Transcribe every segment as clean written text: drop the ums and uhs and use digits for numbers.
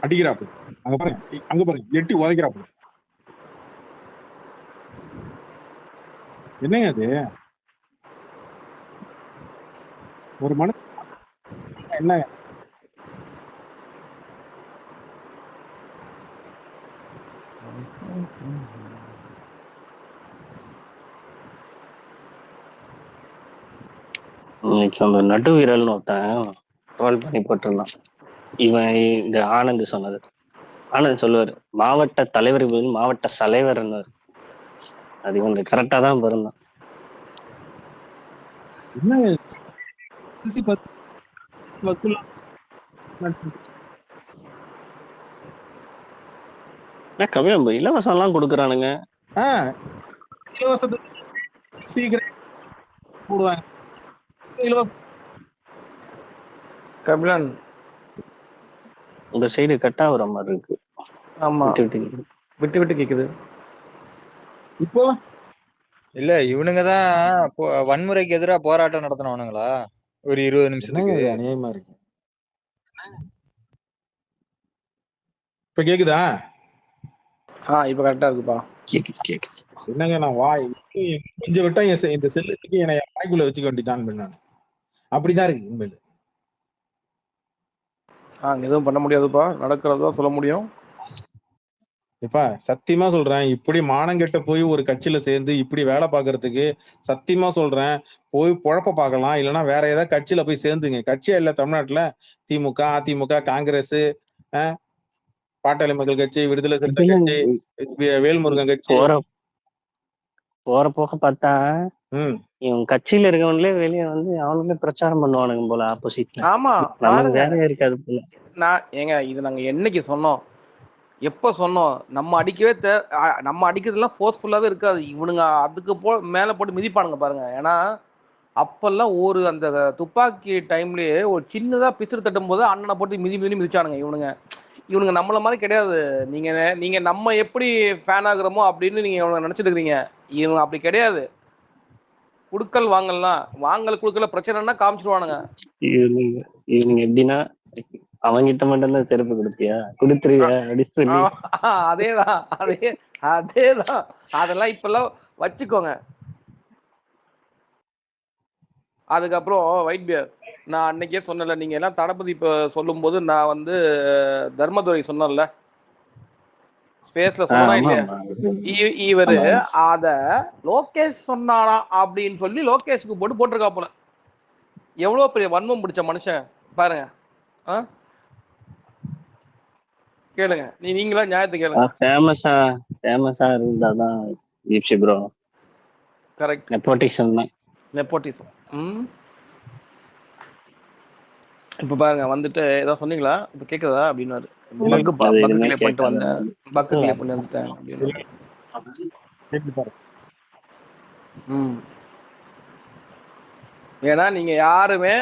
அடிக்கிறாப்புல. அங்க பாருங்க, அங்க பாருங்க, எட்டி உதைக்கிறாப்புல. என்னங்க அது? ஒரு மனுஷன் என்ன இன்னைக்கு அந்த நடு வீரல்னு ஒருத்தன் ட்ரோல் பண்ணி போட்டிருந்தான். இவன் இந்த ஆனந்த் சொன்னது. ஆனந்த் சொல்லுவாரு, மாவட்ட தலைவர் பதில் மாவட்ட தலைவர்ன்னு. அது இவங்க கரெக்டா தான் பிறந்தான். என்ன வக்குல கவியம் இலவசம் எல்லாம் கொடுக்குறானுங்க. இலவசத்துக்கு சீக்கிரம் போடுவாங்க. இலவசம் கபிலன் உங்க சைடு கட் ஆகுற மாதிரி இருக்கு. ஆமா விட்டு விட்டு கேக்குது. இப்போ இல்ல இவனுங்கதான் வன்முறைக்கு எதிராக போராட்டம் நடத்தினவனுங்களா ஒரு 20 நிமிஷத்துக்கு? அநியாயமா இருக்கு. இப்ப கேக்குதா? இப்ப கரெக்டா இருக்குப்பா. என்னங்க நான் கொஞ்சம் விட்டா இந்த செல்லுக்கு என்னை வாய்க்குள்ள வச்சுக்க வேண்டியதான் நான். அப்படிதான் இருக்கு உண்மையில. எதுவும் பண்ண முடியாதுப்பா, நடக்கிறதா சொல்ல முடியும். இப்ப சத்தியமா சொல்றேன், இப்படி மானங்கெட்ட போய் ஒரு கட்சியில சேர்ந்து இப்படி வேலை பாக்குறதுக்கு சத்தியமா சொல்றேன், போய் பொழப்ப பார்க்கலாம். இல்லைன்னா வேற ஏதாவது கட்சியில போய் சேர்ந்துங்க. கட்சியா இல்ல தமிழ்நாட்டுல திமுக, அதிமுக, காங்கிரஸ், பாட்டாளி மக்கள் கட்சி, விடுதலை சிறுத்தை கட்சி, வேல்முருகன் கட்சி. போற போக பார்த்தா இவன் கட்சியில இருக்கவங்களே வெளியே வந்து அவங்களே பிரச்சாரம் பண்ணுவானுங்க போல ஆப்போசிட்ல. ஆமா நமக்கு வேலையே இருக்காது போல. நான் இது நாங்க என்னைக்கு சொன்னோம், எப்ப சொன்னோம், நம்ம அடிக்கிறதுலாம் ஃபோர்ஸ்ஃபுல்லாவே இருக்காது. இவனுங்க அதுக்கு மேல போட்டு மிதிப்பானுங்க பாருங்க. ஏன்னா அப்பெல்லாம் அந்த துப்பாக்கி டைம்லயே ஒரு சின்னதா பிசுறு தட்டும் போது அண்ணனை போட்டு மிதிச்சானுங்க இவனுங்க நம்மள மாதிரி கிடையாது. நீங்க நம்ம எப்படி ஃபேன் ஆகுறோமோ அப்படின்னு நீங்க நினைச்சிட்டு இருக்கீங்க. இவங்க அப்படி கிடையாது. குடுக்கல் வாங்கல் குடுக்கல பிரச்சனைனா காமிச்சிருவானுங்க. இவனுங்க எப்படின்னா அவங்கிட்ட மட்டும் தான் செருப்பு கொடுப்பியா, கொடுத்துருவியா அப்படின்னு சொல்லி. அதேதான் அதெல்லாம் இப்பெல்லாம் வச்சுக்கோங்க. அதுக்கப்புறம் ஒயிட் பியர், நான் அன்னைக்கே சொன்னல, நீங்க எல்லாம் தளபதி இப்ப சொல்லும் போது நான் வந்து தர்மதுரை சொன்னேன்ல ஸ்பேஸ்ல சொன்னா இல்லையா, இவரு அத லோகேஷ் சொன்னானா அப்படின்னு சொல்லி லோகேஷ்க்கு போட்டிருக்கா போல. எவ்வளவு பெரிய வன்மம் பிடிச்ச மனுஷன் பாருங்க. கேளுங்க, நீங்களா நியாயத்தை கேளுங்க. ஃபேமஸா இருந்தாதான் ஜிப்சி ப்ரோ. கரெக்ட், நெப்போட்டிசம் தான். நெப்போட்டிசம். இப்ப பாருங்க வந்துட்டு ஏதோ சொன்னீங்களா, இப்ப கேக்குதா அப்படின்னாரு. பக்கு கிளியர் பண்ணிட்டு வந்தேன், பக்கு கிளியர் பண்ணி வந்துட்டேன் அப்படின்னு. ஏன்னா நீங்க யாருமே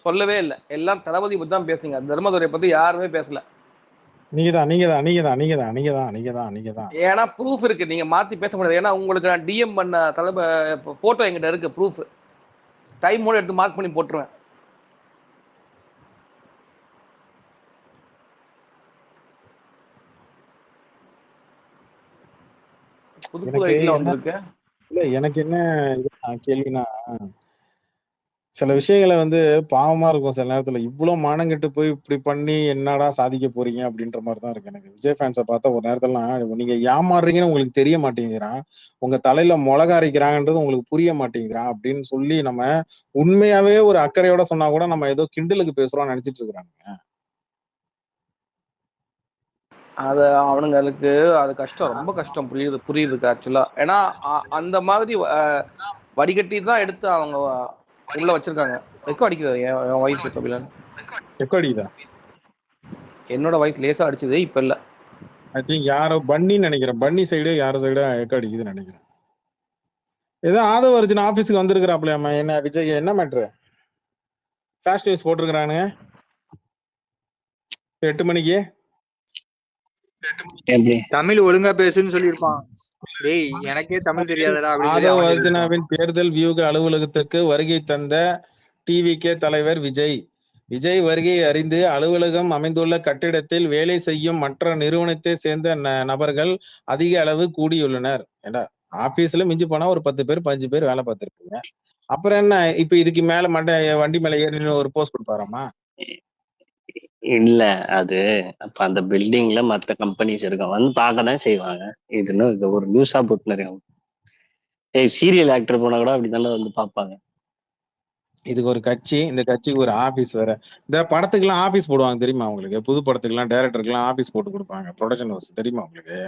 சொல்லவே இல்லை, எல்லாம் தளபதி பத்தி தான் பேசுங்க, தர்மதுரை பத்தி யாருமே பேசல. ஏன்னா ப்ரூஃப் இருக்கு, நீங்க மாத்தி பேச முடியாது. ஏன்னா உங்களுக்கு நான் டிஎம் பண்ண போட்டோ என்கிட்ட இருக்கு, ப்ரூஃப். டைமோட எடுத்து மார்க் பண்ணி போட்டுருவேன். எனக்கு என்ன கேள்வினா, சில விஷயங்களை வந்து பாவமா இருக்கும். சில நேரத்துல இவ்வளவு மானங்கெட்டு போய் இப்படி பண்ணி என்னடா சாதிக்க போறீங்க அப்படின்ற மாதிரிதான் இருக்கு எனக்கு. விஜய் ஃபேன்ஸை பார்த்தா ஒரு நேரத்துலாம் நீங்க ஏமாறுறீங்கன்னு உங்களுக்கு தெரிய மாட்டேங்கிறான், உங்க தலையில மிளகா அரைக்கிறாங்கன்றது உங்களுக்கு புரிய மாட்டேங்கிறான் அப்படின்னு சொல்லி நம்ம உண்மையாவே ஒரு அக்கறையோட சொன்னா கூட நம்ம ஏதோ கிண்டலுக்கு பேசுறோம்னு நினைச்சிட்டு இருக்கிறாங்க. அது அவனுங்களுக்கு அது கஷ்டம், ரொம்ப கஷ்டம். புரியுது ஆக்சுவலா. ஏன்னா அந்த மாதிரி வடிகட்டி தான் எடுத்து அவங்க உள்ள வச்சிருக்காங்க. எக்கோ அடிக்குது என் வாய்ஸ் கபிலன். எக்கோ அடிக்குதா? என்னோட வாய்ஸ் லேசா அடிச்சது, இப்ப இல்ல. ஐ திங்க் யாரோ பன்னின்னு நினைக்கிறேன், பன்னி சைடு யாரோ சைடு எக்கோ அடிக்குதுன்னு நினைக்கிறேன். ஏதோ ஆதவ அர்ஜுன் ஆபீஸ்க்கு வந்திருக்கிறாப்லையாமா. என்ன விஜய், என்ன மேட்ரு? ஃபிளாஷ் நியூஸ் போட்டிருக்கிறானுங்க 8 மணிக்கு. தமிழ் ஒழுங்கா பேசுன்னு சொல்லியிருப்பான். டேய் எனக்கே தமிழ் தெரியாதடா. ஆதவ அர்ஜுனாவின் தேர்தல் வியூக அலுவலகத்திற்கு வருகை தந்த டிவிகே தலைவர் விஜய் விஜய் வருகையை அறிந்து அலுவலகம் அமைந்துள்ள கட்டிடத்தில் வேலை செய்யும் மற்ற நிறுவனத்தை சேர்ந்த நபர்கள் அதிக அளவு கூடியுள்ளனர். ஏண்டா ஆபீஸ்ல மிஞ்சி போனா ஒரு 10 பேர் 15 பேர் வேலை பார்த்திருப்பீங்க. அப்புறம் என்ன இப்ப இதுக்கு மேல வண்டி மேல ஏறி ஒரு போஸ்ட் கொடுப்பாராமா? இல்ல அது அப்ப அந்த பில்டிங்ல மத்த கம்பெனிஸ் இருக்கும் வந்து பார்க்கதான் செய்வாங்க. இதுன்னு இது ஒரு நியூஸா போட்டுருக்காங்க. சீரியல் ஆக்டர் போனா கூட அப்படித்தானே வந்து பார்ப்பாங்க. இதுக்கு ஒரு கட்சி, இந்த கட்சிக்கு ஒரு ஆபீஸ் வேற. இந்த படத்துக்குலாம் ஆபீஸ் போடுவாங்க தெரியுமா உங்களுக்கு? புது படத்துக்குலாம் டைரக்டருக்குலாம் ஆபீஸ் போட்டு கொடுப்பாங்க. ப்ரொடக்ஷன் ஹவுஸ் தெரியுமா உங்களுக்கு?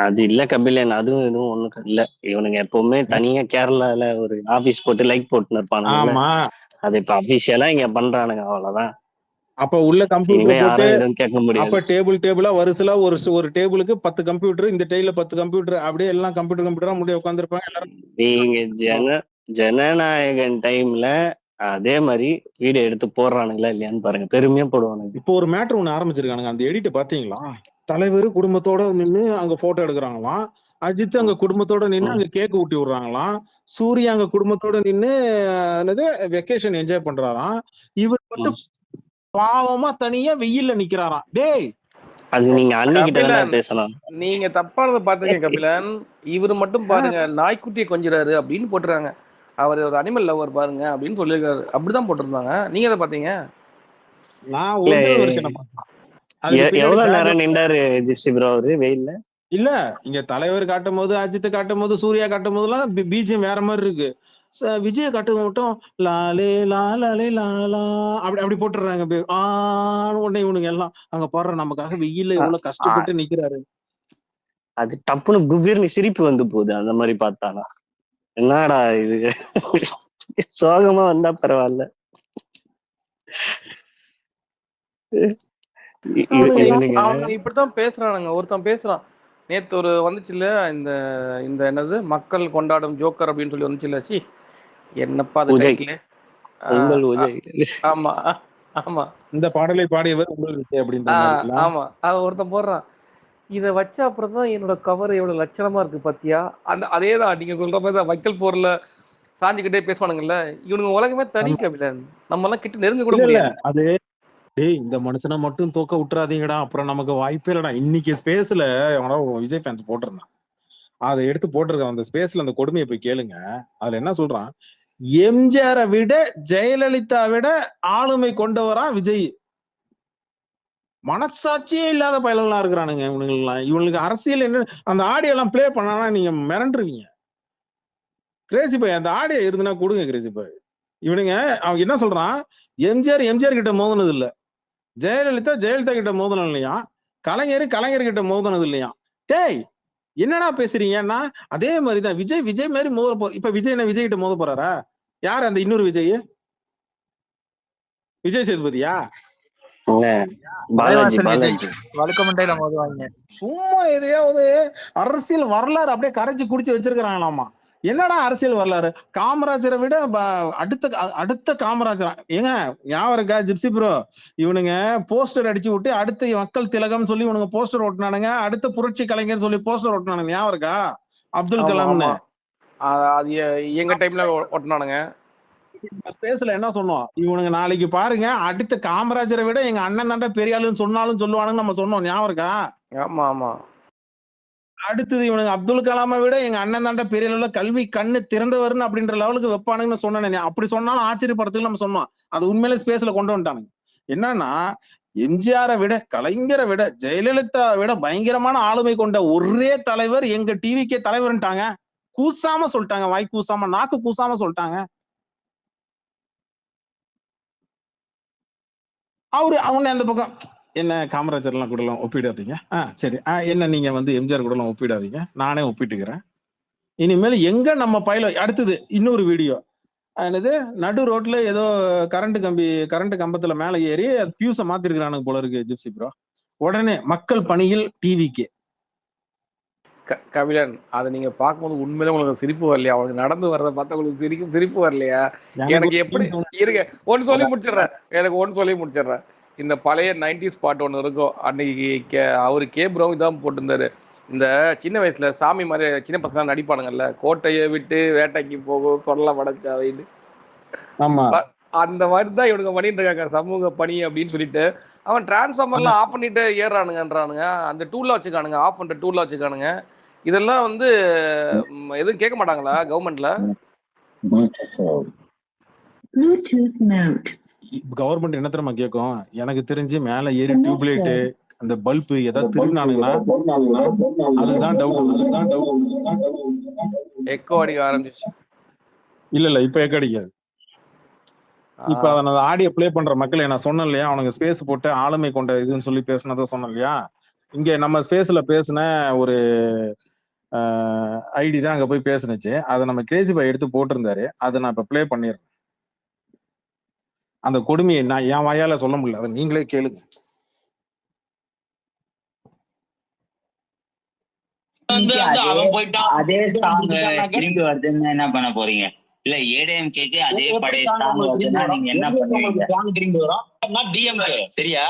அது இல்ல கபிலன், அதுவும் இதுவும் ஒண்ணும் இல்ல. இவனுங்க எப்பவுமே தனியா கேரளால ஒரு ஆபீஸ் போட்டு லைக் போட்டு இருப்பானுங்க. ஆமா. அது இப்ப அபிஷியலா இங்க பண்றானுங்க, அவ்வளவுதான். அப்ப உள்ள கம்ப்யூட்டர் போட்டு எதுவும் கேட்க முடியாது. அப்ப டேபிளா வரிசையா ஒரு டேபிளுக்கு 10 கம்ப்யூட்டர், இந்த டேபிள்ல 10 கம்ப்யூட்டர், அப்படியே எல்லாம் கம்ப்யூட்டரா முடிய உட்கார்ந்திருப்பாங்க எல்லாரும். நீங்க ஜனநாயகன் டைம்ல அதே மாதிரி வீடியோ எடுத்து போடுறானுங்களா இல்லையான்னு பாருங்க, பெருமையா போடுவானுங்க. இப்போ ஒரு மேட்டர் ஒண்ணு ஆரம்பிச்சிருக்கானுங்க, அந்த எடிட்ட பாத்தீங்களா? தலைவர் குடும்பத்தோட நின்னு அங்க போட்டோ எடுக்கிறாங்களாம். அஜித் அங்க குடும்பத்தோட நின்னு அங்க கேக் ஊட்டி விடுறாங்களாம். சூர்யா அங்க குடும்பத்தோட நின்னு வெக்கேஷன் என்ஜாய் பண்றாராம். இவர் மட்டும் பாவமா தனியா வெயில்ல நிக்கிறாராம். டேய், அது நீங்க அன்னிக்கிட்ட பேசலாம். நீங்க தப்பானதை பாத்துங்க கபிலன். இவரு மட்டும் பாருங்க நாய்க்குட்டியை கொஞ்சிறாரு அப்படின்னு போட்டுறாங்க. அவர் ஒரு அனிமல் லவர் பாருங்க அப்படின்னு சொல்லியிருக்காரு. அப்படிதான் போட்டிருந்தாங்க. நீங்க எதை பாத்தீங்க? நான் ஒரிஜினல் வெர்ஷனை பார்த்தேன். எவ்வளவு நேரம் நின்றாரு ஜிப்சி ப்ரோ அவரு வெயில்ல? இல்ல, இங்க தலைவர் காட்டும் போது, அஜித் காட்டும் போது, சூர்யா காட்டும் போதெல்லாம் பீஜம் வேற மாதிரி இருக்கு. விஜய காட்டும் மட்டும் லாலே லாலே லாலா அப்படி அப்படி போட்டுறாங்க. உடனே இவனுங்க எல்லாம் அங்க போடுற நமக்காக வெயில்ல எவ்வளவு கஷ்டப்பட்டு நிக்கிறாரு. அது டப்புனு குபீர்னு சிரிப்பு வந்து போகுது அந்த மாதிரி பார்த்தானா. என்னடா இது, சோகமா வந்தா பரவாயில்ல. இப்படித்தான் பேசுறானுங்க. ஒருத்தன் பேசுறான், நேத்து ஒரு வந்துச்சுல்ல இந்த இந்த என்னது மக்கள் கொண்டாடும் ஜோக்கர் அப்படின்னு சொல்லி வந்துச்சுல்ல. சி என்னப்பா அது டைட்டில்? ஆமா ஆமா, இந்த பாடலை பாடியவர் உங்கள் விஜய் அப்படின்ற மாதிரி. ஆமா, அது ஒருத்தன் போடுறான், இதை வச்ச அப்புறம் தான் என்னோட கவர் எவ்வளவு லட்சணமா இருக்கு பாத்தியா. அந்த அதேதான் நீங்க சொல்ற மாதிரி தான் வைக்கல் போர்ல சாஞ்சுக்கிட்டே பேசுவானுங்கல்ல. இவனுங்க உலகமே தனி கபிலன். நம்ம எல்லாம் கிட்ட நெருங்க கூட முடியல. அது டேய், இந்த மனுஷனை மட்டும் தூக்க விட்டுறாதீங்கடா, அப்புறம் நமக்கு வாய்ப்பே இல்லடா. இன்னைக்கு ஸ்பேஸ்ல விஜய் ஃபேன்ஸ் போட்டிருந்தான், அதை எடுத்து போட்டிருக்கான். அந்த ஸ்பேஸ்ல அந்த கொடுமையை போய் கேளுங்க. அதுல என்ன சொல்றான், எம்ஜிஆரை விட ஜெயலலிதா விட ஆளுமை கொண்டவரா விஜய். மனசாட்சியே இல்லாத பயலெல்லாம் இருக்கிறானுங்க இவனுங்கெல்லாம். இவனுக்கு அரசியல் என்ன, அந்த ஆடியோ எல்லாம் பிளே பண்ணா நீங்க மிரண்டுருவீங்க. கிரேசி பாய் அந்த ஆடியோ இருந்துன்னா கொடுங்க கிரேசி பாய். இவனுங்க அவன் என்ன சொல்றான், எம்ஜிஆர் கிட்ட மோதினது இல்ல, ஜெயலலிதா கிட்ட மோதனம் இல்லையா, கலைஞர் கிட்ட மோதனது இல்லையா. டேய் என்னடா பேசுறீங்கன்னா, அதே மாதிரிதான் விஜய் மாதிரி மோத போ. இப்ப விஜய் என்ன விஜய் கிட்ட மோத போறாரா? யார் அந்த இன்னொரு விஜய் சேதுபதியா? சும்மா எதையாவது அரசியல் வரலாறு அப்படியே கரைச்சு குடிச்சு வச்சிருக்கிறாங்களாமா. என்னடா அரசியல் வரலாறு, காமராஜரை விட அடுத்த காமராஜரா? ஏங்க ஞாபகம் இருக்கா ஜிப்சி ப்ரோ? இவனுங்க போஸ்டர் அடிச்சு விட்டு அடுத்த மக்கள் திலகம் சொல்லி இவனுங்க போஸ்டர் ஓட்டினானுங்க, அடுத்த புரட்சி கலைஞர் சொல்லி போஸ்டர் ஓட்டினானுங்க. ஞாபகம் இருக்கா? அப்துல் கலாம்னு அது எங்க டைம்ல ஓட்டினானுங்க. ஸ்பேஸ்ல என்ன சொன்னோம், இவனுங்க நாளைக்கு பாருங்க அடுத்த காமராஜரை விட எங்க அண்ணன் தாண்டா பெரிய ஆளுன்னு சொன்னாலும் சொல்லுவானுன்னு நம்ம சொன்னோம். ஞாபகம் இருக்கா? ஆமா ஆமா. அடுத்தது இவனுங்க அப்துல் கலாமை விட எங்க அண்ணன் தாண்டா பெரிய அளவுல கல்வி கண்ணு திறந்தவர்னு அப்படின்ற லெவலுக்கு வைப்பானுங்கன்னு சொன்னேன். அப்படி சொன்னாலும் ஆச்சரியப்படுறதுக்கு நம்ம சொன்னோம். அது உண்மையிலே ஸ்பேஸ்ல கொண்டு வந்துட்டானுங்க. என்னன்னா, எம்ஜிஆரை விட கலைஞரை விட ஜெயலலிதா விட பயங்கரமான ஆளுமை கொண்ட ஒரே தலைவர் எங்க டிவிக்கே தலைவர்ன்ட்டாங்க. கூசாம சொல்லிட்டாங்க, வாய் கூசாம நாக்கு கூசாம சொல்லிட்டாங்க. அவனே அந்த பக்கம் என்ன காமராஜர் எல்லாம் கூட எல்லாம் ஒப்பிடாதீங்க, சரி என்ன நீங்க எம்ஜிஆர் கூட எல்லாம் ஒப்பிடாதீங்க, நானே ஒப்பிட்டுக்கிறேன். இனிமேல் எங்க நம்ம பயில. அடுத்தது இன்னொரு வீடியோ, என்னது நடு ரோட்ல ஏதோ கரண்ட் கம்பத்துல மேல ஏறி பியூஸ மாத்திருக்கிறானுங்க போல இருக்கு ஜிப்சி ப்ரோ. உடனே மக்கள் பணியில் டிவிக்கு. கபிலன், அதை நீங்க பார்க்கும்போது உண்மையிலே உங்களுக்கு சிரிப்பு வரலையா? அவனுக்கு நடந்து வர்றதை பார்த்தா உங்களுக்கு சிரிப்பு வரலையா? எனக்கு எப்படி இருங்க, ஒன்னு சொல்லி முடிச்சிடுறேன். இந்த பழைய 90s பாட்டு ஒன்று இருக்கும். அன்னைக்கு அவரு ப்ரோ தான் போட்டிருந்தாரு. இந்த சின்ன வயசுல சாமி மாதிரி சின்ன பசங்க நடிப்பானுங்கல்ல, கோட்டையை விட்டு வேட்டைக்கு போகும் சொல்ல படைச்சாவைன்னு. அந்த மாதிரி தான் இவனுங்க பண்ணிட்டு இருக்காங்க சமூக பணி அப்படின்னு சொல்லிட்டு. அவன் டிரான்ஸ்ஃபார்மர்லாம் ஆஃப் பண்ணிட்டு ஏறானுங்கன்றானுங்க. அந்த டூல்ல வச்சுக்கானுங்க, ஆஃப் பண்ற டூல்ல வச்சுக்கானுங்க. இதெல்லாம் வந்து எதுவும் கேட்க மாட்டாங்களா கவர்மெண்ட்ல? கவர்மெண்ட் என்ன தெரியுமா கேட்கும்? எனக்கு தெரிஞ்சு மேல ஏறி டியூப்லைட் அந்த பல்பு ஏதாவது திருடினானுங்கன்னா அதுதான் டவுட். எக்கோ அடிக்க ஆரம்பிச்சிச்சு. இல்ல இப்ப எக்கோ அடிக்காது. இப்ப அந்த ஆடியோ பிளே பண்ற மக்களை நான் சொன்னேன் இல்லையா, அவனுங்க ஸ்பேஸ் போட்டு ஆளுமை கொண்ட இதுன்னு சொல்லி பேசினதை சொன்னேன் இல்லையா. இங்க நம்ம ஸ்பேஸ்ல பேசின ஒரு ஐடி தான் அங்க போய் பேசுனுச்சு. அதை நம்ம கிரேசி பாய் எடுத்து போட்டிருந்தாரு. அதை நான் இப்ப பிளே பண்ணிடுறேன். அந்த கொடுமையை நான் என் வாயால சொல்ல முடியல, அதை நீங்களே கேளுங்க. அதே சாங் திரும்பி வருதுன்னு என்ன பண்ண போறீங்க? இல்ல ஏடிஎம்கேக்கு அதே பழைய சாங் வருதுன்னா நீங்க என்ன பண்ணுவீங்க? திரும்பி வரும் டிஎம்கே. சரியா?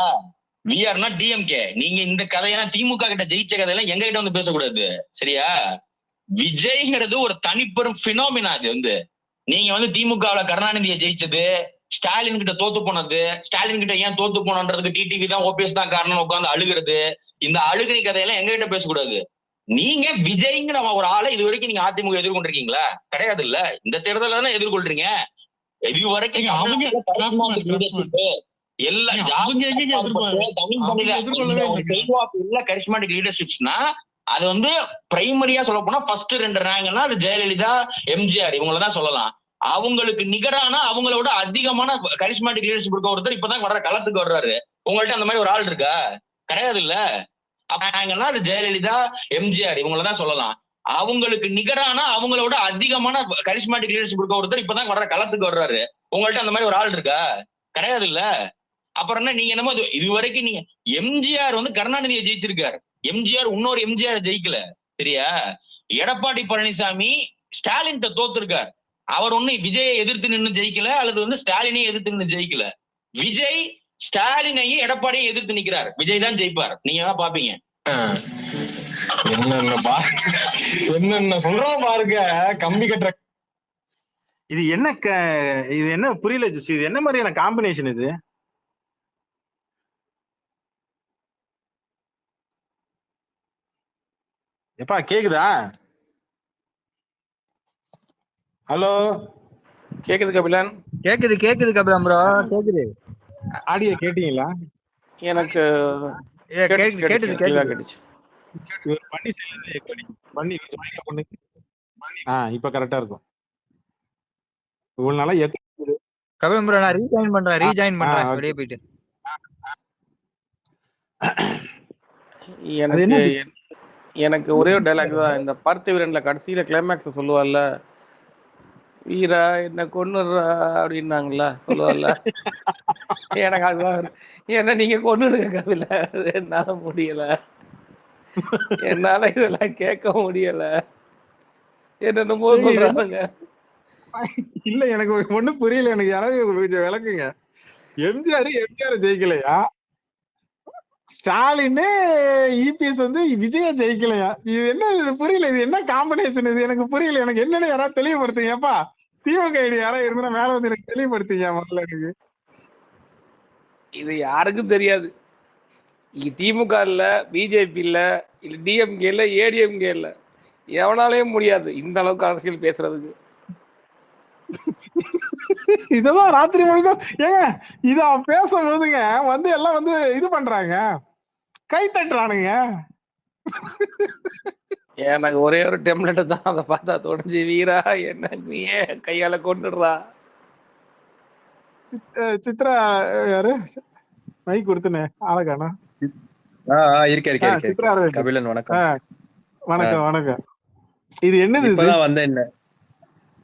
we are not DMK. நீங்க இந்த கதையெல்லாம் திமுக கிட்ட ஜெயிச்ச கதையெல்லாம் எங்க கிட்ட வந்து பேசக்கூடாது. சரியா? விஜய்ங்கிறது ஒரு தனிப்பெரும் பினோமினா. அது வந்து நீங்க வந்து திமுகவுல கருணாநிதியை ஜெயிச்சது, ஸ்டாலின் கிட்ட தோத்து போனது, ஸ்டாலின் கிட்ட ஏன் தோத்து போனன்றதுக்கு டிடிவி தான் ஓபிஎஸ் தான் காரணம் உட்காந்து அழுகிறது. இந்த அழுகை கதையெல்லாம் எங்க கிட்ட பேசக்கூடாது. நீங்க விஜய்ங்கிற ஒரு ஆளை இது வரைக்கும் நீங்க அதிமுக எதிர்கொண்டிருக்கீங்களா? கிடையாது. இல்ல இந்த தேர்தல தானே எதிர்கொள்றீங்க. இது வரைக்கும் கரிஸ்மாட்டிக் லீடர்ஷிப்ஸ்னா அது வந்து பிரைமரியா சொல்ல போனா ஃபர்ஸ்ட் 2 ரேங்க்னா அது ஜெயலலிதா, எம்ஜிஆர் இவங்களதான் சொல்லலாம். அவங்களுக்கு நிகரான அவங்களோட அதிகமான கரிஸ்மாட்டிக் லீடர்ஷிப் இருக்க ஒருத்தர் இப்பதான் வர்ற களத்துக்கு வர்றாரு. உங்கள்ட்ட அந்த மாதிரி ஒரு ஆள் இருக்கா? கிடையாது. இல்ல அப்பங்கன்னா அது ஜெயலலிதா, எம்ஜிஆர் இவங்களதான் சொல்லலாம். அவங்களுக்கு நிகரான அவங்களோட அதிகமான கரிஸ்மாட்டிக் லீடர்ஷிப் இருக்க ஒருத்தர் இப்பதான் வர்ற களத்துக்கு வர்றாரு. உங்கள்ட்ட அந்த மாதிரி ஒரு ஆள் இருக்கா? கிடையாது. இல்ல அப்புறம் என்ன நீங்க என்னமோ இது வரைக்கும் நீங்க எம்ஜிஆர் வந்து கருணாநிதியை ஜெயிச்சிருக்காரு. எம்ஜிஆர் இன்னொரு எம்ஜிஆர் ஜெயிக்கல. சரியா? எடப்பாடி பழனிசாமி ஸ்டாலின் தோத்துருக்கார். அவர் ஒண்ணு விஜயை எதிர்த்து நின்று ஜெயிக்கல, அல்லது வந்து ஸ்டாலினையும் எதிர்த்து நின்று ஜெயிக்கல. விஜய் ஸ்டாலினையும் எடப்பாடியும் எதிர்த்து நிக்கிறார். விஜய் தான் ஜெயிப்பார். நீங்க தான் பாப்பீங்க. என்னென்ன சொல்றோம் பாருங்க. கம்பி கட்டுற இது என்ன புரியல ஜிப்சி. இது என்ன மாதிரியான காம்பினேஷன் இது? எப்பா கேக்குதா? ஹலோ கேக்குது கபிலன்? கேக்குது கபிலன் ப்ரோ, கேக்குது. ஆடியோ கேட்டீங்களா? எனக்கு கேட்டுச்சு. இப்ப கரெக்டா இருக்கும். இவ்வளவு நாளா கபிலன் ப்ரோ நான் ரீஜாயின் பண்றேன் வெளியே போயிட்டு. எனக்கு ஒரே ஒரு டைலாக் தான். இந்த பார்த்த வீரன்ல கடைசியில கிளைமேக்ஸ் சொல்லுவார்ல, வீரா என்ன கொன்னுடுறா அப்படின்னாங்கல்ல, சொல்லுவார்ல. எனக்கு அதுதான். ஏன்னா நீங்க கொன்னுடுங்க கபில, என்னால முடியல, என்னால இதெல்லாம் கேட்க முடியல, என்னென்னமோ சொல்றாங்க. இல்ல எனக்கு ஒண்ணும் புரியல. எனக்கு யாராவது கொஞ்சம் விளக்குங்க. எம்ஜிஆர் ஜெயிக்கலையா? ஸ்டாலின் இபிஎஸ் வந்து விஜய ஜெயிக்கலையா? இது என்ன? இது புரியல. இது என்ன காம்பினேஷன்? இது எனக்கு புரியல. எனக்கு என்னன்னு யாராவது தெளிவுபடுத்துங்கப்பா. திமுக ஐடி யாராவது இருந்தா மேல வந்து எனக்கு தெளிவுபடுத்துங்க முதல்ல. எனக்கு இது யாருக்கும் தெரியாது. திமுக இல்ல, பிஜேபி இல்ல, இல்ல டிஎம்கே இல்ல, ஏடிஎம்கே இல்ல, எவனாலேயும் முடியாது இந்த அளவுக்கு அரசியல் பேசுறதுக்கு. இதெல்லாம் ராத்திரி முழுக்க ஏங்க இத அவன் பேசும்போதுங்க வந்து எல்லாம் வந்து இது பண்றாங்க, கை தட்டுறானுங்க. எனக்கு ஒரே ஒரு டெம்லெட் தான், அதை பார்த்தா தொடர்ந்து வீரா என்ன நீயே கையால கொண்டுடுறா. சித்ரா யாரு மைக் கொடுத்துனே ஆளக்கானா? இருக்கேன். கபிலன் வணக்கம். வணக்கம். இது என்னது? இப்பதான் வந்தேன். என்ன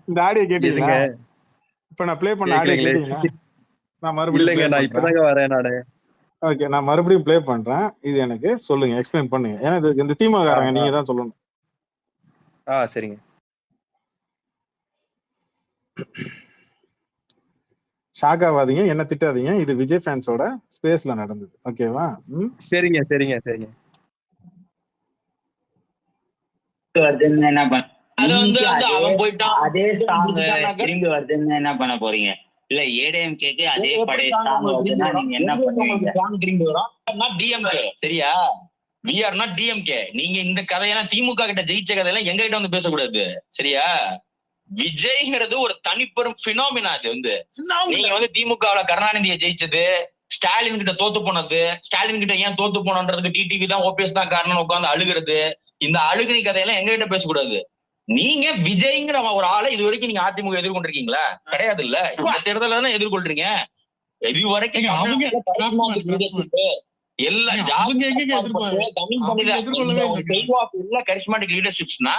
இந்த ஆடியோ கேட்டீங்களா? இப்ப நான் ப்ளே பண்ண ஆடியோ கேட்டீங்களா? நான் மறுபடியும் நான் இப்பதாங்க வரேன் நானு. ஓகே, நான் மறுபடியும் ப்ளே பண்றேன். இது எனக்கு சொல்லுங்க, எக்ஸ்பிளைன் பண்ணுங்க. ஏன்னா இது இந்த திமுககாரங்க நீங்க தான் சொல்லணும். சரிங்க. ஷாக் ஆகாதீங்க, என்ன திட்டாதீங்க. இது விஜய் ஃபேன்ஸோட ஸ்பேஸ்ல நடந்தது. ஓகேவா? சரிங்க. என்ன பண்ண? அது வந்து அவன் போயிட்டான். அதே சாங் திரும்பி வருதுன்னு என்ன பண்ண போறீங்க? இல்ல ஏடிஎம்கேக்கு அதே பழைய ஸ்ட்ராங் வருதுன்னா நீங்க என்ன பண்ணுவீங்க? டிஎம்கே சரியா? we are not DMK. நீங்க இந்த கதையெல்லாம் திமுக கிட்ட ஜெயிச்ச கதையெல்லாம் எங்க கிட்ட வந்து பேசக்கூடாது சரியா? விஜய்ங்கிறது ஒரு தனிப்பெரும் பினாமினா. அது வந்து நீங்க வந்து திமுகவுல கருணாநிதியை ஜெயிச்சது, ஸ்டாலின் கிட்ட தோத்து போனது, ஸ்டாலின் கிட்ட ஏன் தோத்து போனோன்றதுக்கு டிடிவி தான் ஓபிஎஸ் தான் காரணம் உட்காந்து அழுகிறது, இந்த அழுகுனி கதையெல்லாம் எங்க கிட்ட பேசக்கூடாது. நீங்க விஜய்ங்கிற ஒரு ஆளை இது வரைக்கும் நீங்க அதிமுக எதிர்கொண்டிருக்கீங்களா? கிடையாது இல்ல. இந்த தேர்தல தானே எதிர்கொள்றீங்க. இது வரைக்கும் எல்லா கரிஸ்மாட்டிக் லீடர்ஷிப்ஸ்னா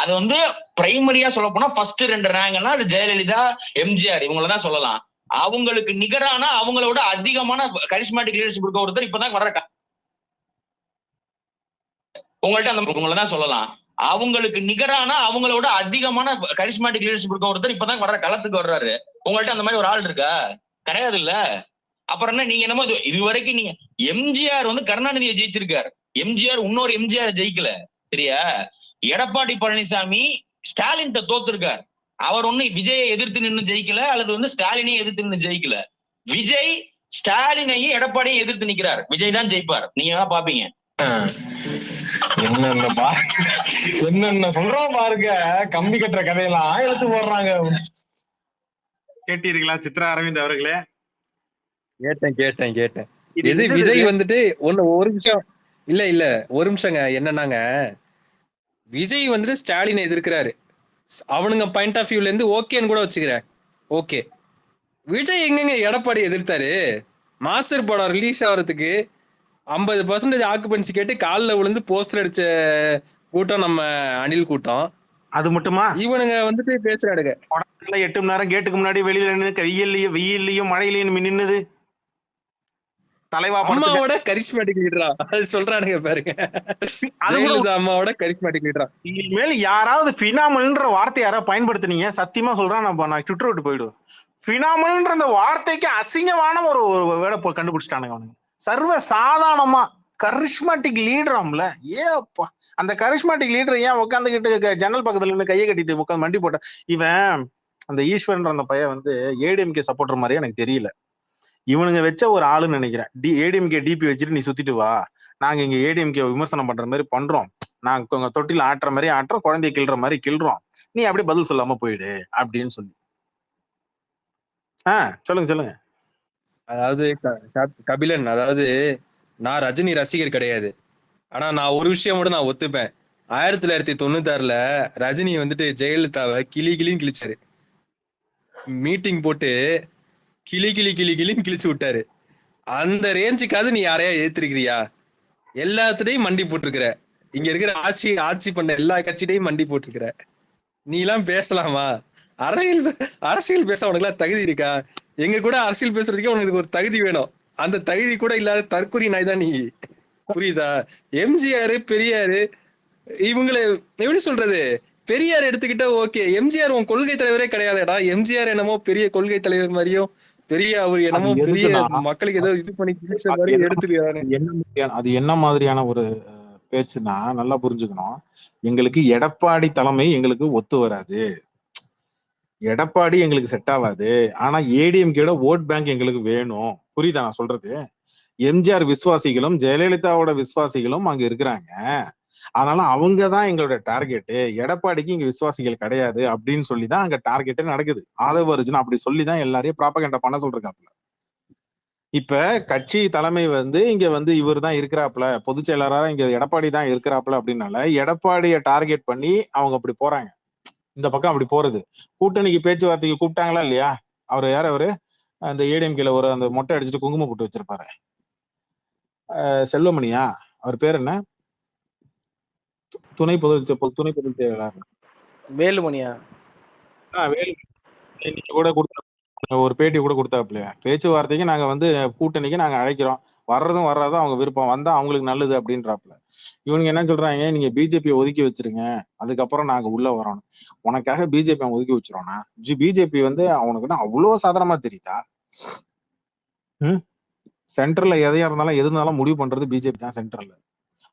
அது வந்து பிரைமரியா சொல்ல போனா ஃபர்ஸ்ட் 2 ரேங்க்னா அது ஜெயலலிதா, எம்ஜிஆர் இவங்களதான் சொல்லலாம். அவங்களுக்கு நிகரான அவங்களோட அதிகமான கரிஸ்மாட்டிக் லீடர்ஷிப் இருக்க ஒருத்தர் இப்பதான் வர்ற உங்கள்ட்ட அந்த உங்களதான் சொல்லலாம். அவங்களுக்கு நிகரான அவங்களோட அதிகமான கரிஸ்மாட்டிக் லீடர்ஷிப் இருக்க ஒருத்தர் இப்பதான் வர்ற களத்துக்கு வர்றாரு. உங்கள்ட்ட அந்த மாதிரி ஒரு ஆள் இருக்கா? கிடையாது இல்ல. அப்புறம் என்ன நீங்க என்னமோ இது வரைக்கும் நீங்க எம்ஜிஆர் வந்து கருணாநிதியை ஜெயிச்சிருக்காரு, எம்ஜிஆர் இன்னொரு எம்ஜிஆர் ஜெயிக்கல சரியா? எடப்பாடி பழனிசாமி ஸ்டாலின் தோத்துருக்கார். அவர் ஒண்ணு விஜயை எதிர்த்து நின்று ஜெயிக்கல, அல்லது வந்து ஸ்டாலினையும் எதிர்த்து நின்று ஜெயிக்கல. விஜய் ஸ்டாலினையும் எடப்பாடியும் எதிர்த்து நிக்கிறார். விஜய் தான் ஜெயிப்பார். நீங்க வேணா பாப்பீங்க. என்னென்ன சொல்றோம் பாருங்க. கம்பி கட்டுற கதையெல்லாம் எடுத்து போடுறாங்க. கேட்டீர்களா சித்ரா அரவிந்த் அவர்களே? கேட்டேன். எது விஜய் வந்துட்டு ஒரு நிமிஷம் இல்ல ஒரு நிமிஷங்க. என்னன்னாங்க, விஜய் வந்துட்டு ஸ்டாலினை எதிர்க்கிறாரு. அவனுங்க பாயிண்ட் ஆஃப் வியூல இருந்து ஓகேன்னு கூட வச்சுக்கிறேன். ஓகே, விஜய் எங்கெங்க எடப்பாடி எதிர்த்தாரு? மாஸ்டர் படம் ரிலீஸ் ஆகிறதுக்கு 50% ஆக்குபென்சி கேட்டு காலில் விழுந்து போஸ்டர் அடிச்ச கூட்டம் நம்ம அனில் கூட்டம். அது மட்டுமா? இவனுங்க வந்துட்டு பேசுறாடுங்க. 8 மணி நேரம் கேட்டுக்கு முன்னாடி வெளியில நின்று வெயில்லையும் மழையிலையும் நின்னுது. தலைவா அம்மாவோட கரிஸ்மாட்டிக் லீடரா அது சொல்றானுங்க பாருங்க. ஜெயலலிதா அம்மாவோட கரிஸ்மாட்டிக் லீடரா. இனிமேல் யாராவது பினாமல்ன்ற வார்த்தை யாராவது பயன்படுத்தினீங்க, சத்தியமா சொல்றேன் நான் சுற்று விட்டு போயிடுவேன். பினாமல்ன்ற அந்த வார்த்தைக்கு அசிங்கமான ஒரு வேர்டை கண்டுபிடிச்சிட்டானுங்க அவனுங்க. சர்வ சாதாரணமா கரிஸ்மாட்டிக் லீடராம்ல. ஏப்பா அந்த கரிஸ்மாட்டிக் லீடர் ஏன் உட்காந்துக்கிட்டு ஜன்னல் பக்கத்துல இருந்து கையை கட்டிட்டு உட்காந்து மண்டி போட்ட இவன் அந்த ஈஸ்வரன்ற அந்த பையன் வந்து ஏடிஎம்கே சப்போர்ட்டர் மாதிரியே எனக்கு தெரியல. இவனுங்க வச்ச ஒரு ஆளுன்னு நினைக்கிறேன். ஏடிஎம்கே டிபி வச்சுட்டு நீ சுத்திட்டு வா, நாங்க இங்க ஏடிஎம்கே விமர்சனம் பண்ற மாதிரி பண்றோம், நாங்க தொட்டில ஆட்டுற மாதிரி ஆட்டுறோம், குழந்தைய கிள்ற மாதிரி கிள்றோம், நீ அப்படியே பதில் சொல்லாம போயிடு அப்படின்னு சொல்லி. சொல்லுங்க. அதாவது கபிலன், அதாவது நான் ரஜினி ரசிகர் கிடையாது. ஆனா நான் ஒரு விஷயம் மட்டும் நான் ஒத்துப்பேன். 1996ல ரஜினி வந்துட்டு ஜெயலலிதாவை கிளின்னு கிழிச்சாரு. மீட்டிங் போட்டு கிளின்னு கிழிச்சு விட்டாரு. அந்த ரேஞ்சுக்காவது நீ யாரையா ஏத்திருக்கிறியா? எல்லாத்துடையும் மண்டி போட்டிருக்கிற. இங்க இருக்கிற ஆட்சி பண்ண எல்லா கட்சியிடையும் மண்டி போட்டிருக்கிற. நீ எல்லாம் பேசலாமா? அரசியல் பேச உனக்கு எல்லாம் தகுதி இருக்கா? எங்க கூட அரசியல் பேசுறதுக்கே உனக்கு ஒரு தகுதி வேணும். அந்த தகுதி கூட இல்லாத தற்கொலை நாய் தான் நீ. புரியுதா? எம்ஜிஆர், பெரியாரு, இவங்களை எப்படி சொல்றது? பெரியார் எடுத்துக்கிட்டா ஓகே, எம்ஜிஆர் உன் கொள்கை தலைவரே கிடையாதுடா. எம்ஜிஆர் என்னமோ பெரிய கொள்கை தலைவர் மாதிரியும் பெரிய அவர் என்னமோ பெரிய மக்களுக்கு ஏதோ இது பண்ணி எடுத்துருக்காரு. அது என்ன மாதிரியான ஒரு பேச்சுன்னா நல்லா புரிஞ்சுக்கணும். எங்களுக்கு எடப்பாடி தலைமை எங்களுக்கு ஒத்து வராது, எடப்பாடி எங்களுக்கு செட் ஆகாது, ஆனா ஏடிஎம்கேட ஓட் பேங்க் எங்களுக்கு வேணும். புரியுதா நான் சொல்றது? எம்ஜிஆர் விசுவாசிகளும் ஜெயலலிதாவோட விசுவாசிகளும் அங்க இருக்கிறாங்க, அதனால அவங்கதான் எங்களோட டார்கெட், எடப்பாடிக்கு இங்க விசுவாசிகள் கிடையாது அப்படின்னு சொல்லிதான் அங்க டார்கெட்டே நடக்குது. ஆதவ அர்ஜுன் அப்படி சொல்லிதான் எல்லாரையும் ப்ராபகண்டா பண்ண சொல்றாப்புல. இப்ப கட்சி தலைமை வந்து இங்க வந்து இவர் தான் இருக்கிறாப்புல, பொதுச் செயலாளரா இங்க எடப்பாடி தான் இருக்கிறாப்புல அப்படின்னால எடப்பாடியை டார்கெட் பண்ணி அவங்க அப்படி போறாங்க. இந்த பக்கம் அப்படி போறது. கூட்டணிக்கு பேச்சுவார்த்தைக்கு கூப்பிட்டாங்களா இல்லையா? அவர் யார்? அவரு அந்த ஏடிஎம்கேல ஒரு அந்த மொட்டை அடிச்சுட்டு குங்குமம் போட்டு வச்சிருப்பாரு, செல்வமணியா? அவர் பேர் என்ன? துணை பொதுச் செயலாளர் வேலுமணியா? இன்னைக்கு கூட ஒரு பேட்டி கூட கொடுத்தாப்புலையா, பேச்சுவார்த்தைக்கு நாங்க வந்து கூட்டணிக்கு நாங்க அழைக்கிறோம், வர்றதும் வர்றதும் அவங்க விருப்பம், வந்தா அவங்களுக்கு நல்லது அப்படின்றாப்புல. இவனுங்க என்ன சொல்றாங்க, நீங்க பிஜேபியை ஒதுக்கி வச்சிருங்க, அதுக்கப்புறம் நாங்க உள்ள வரோம். உனக்காக பிஜேபி அவன் ஒதுக்கி வச்சிரோம்னா பிஜேபி வந்து அவனுக்குன்னா அவ்வளவு சாதாரணமா தெரியுதா? சென்ட்ரல்ல எதையா இருந்தாலும் எது இருந்தாலும் முடிவு பண்றது பிஜேபி தான் சென்ட்ரல்ல.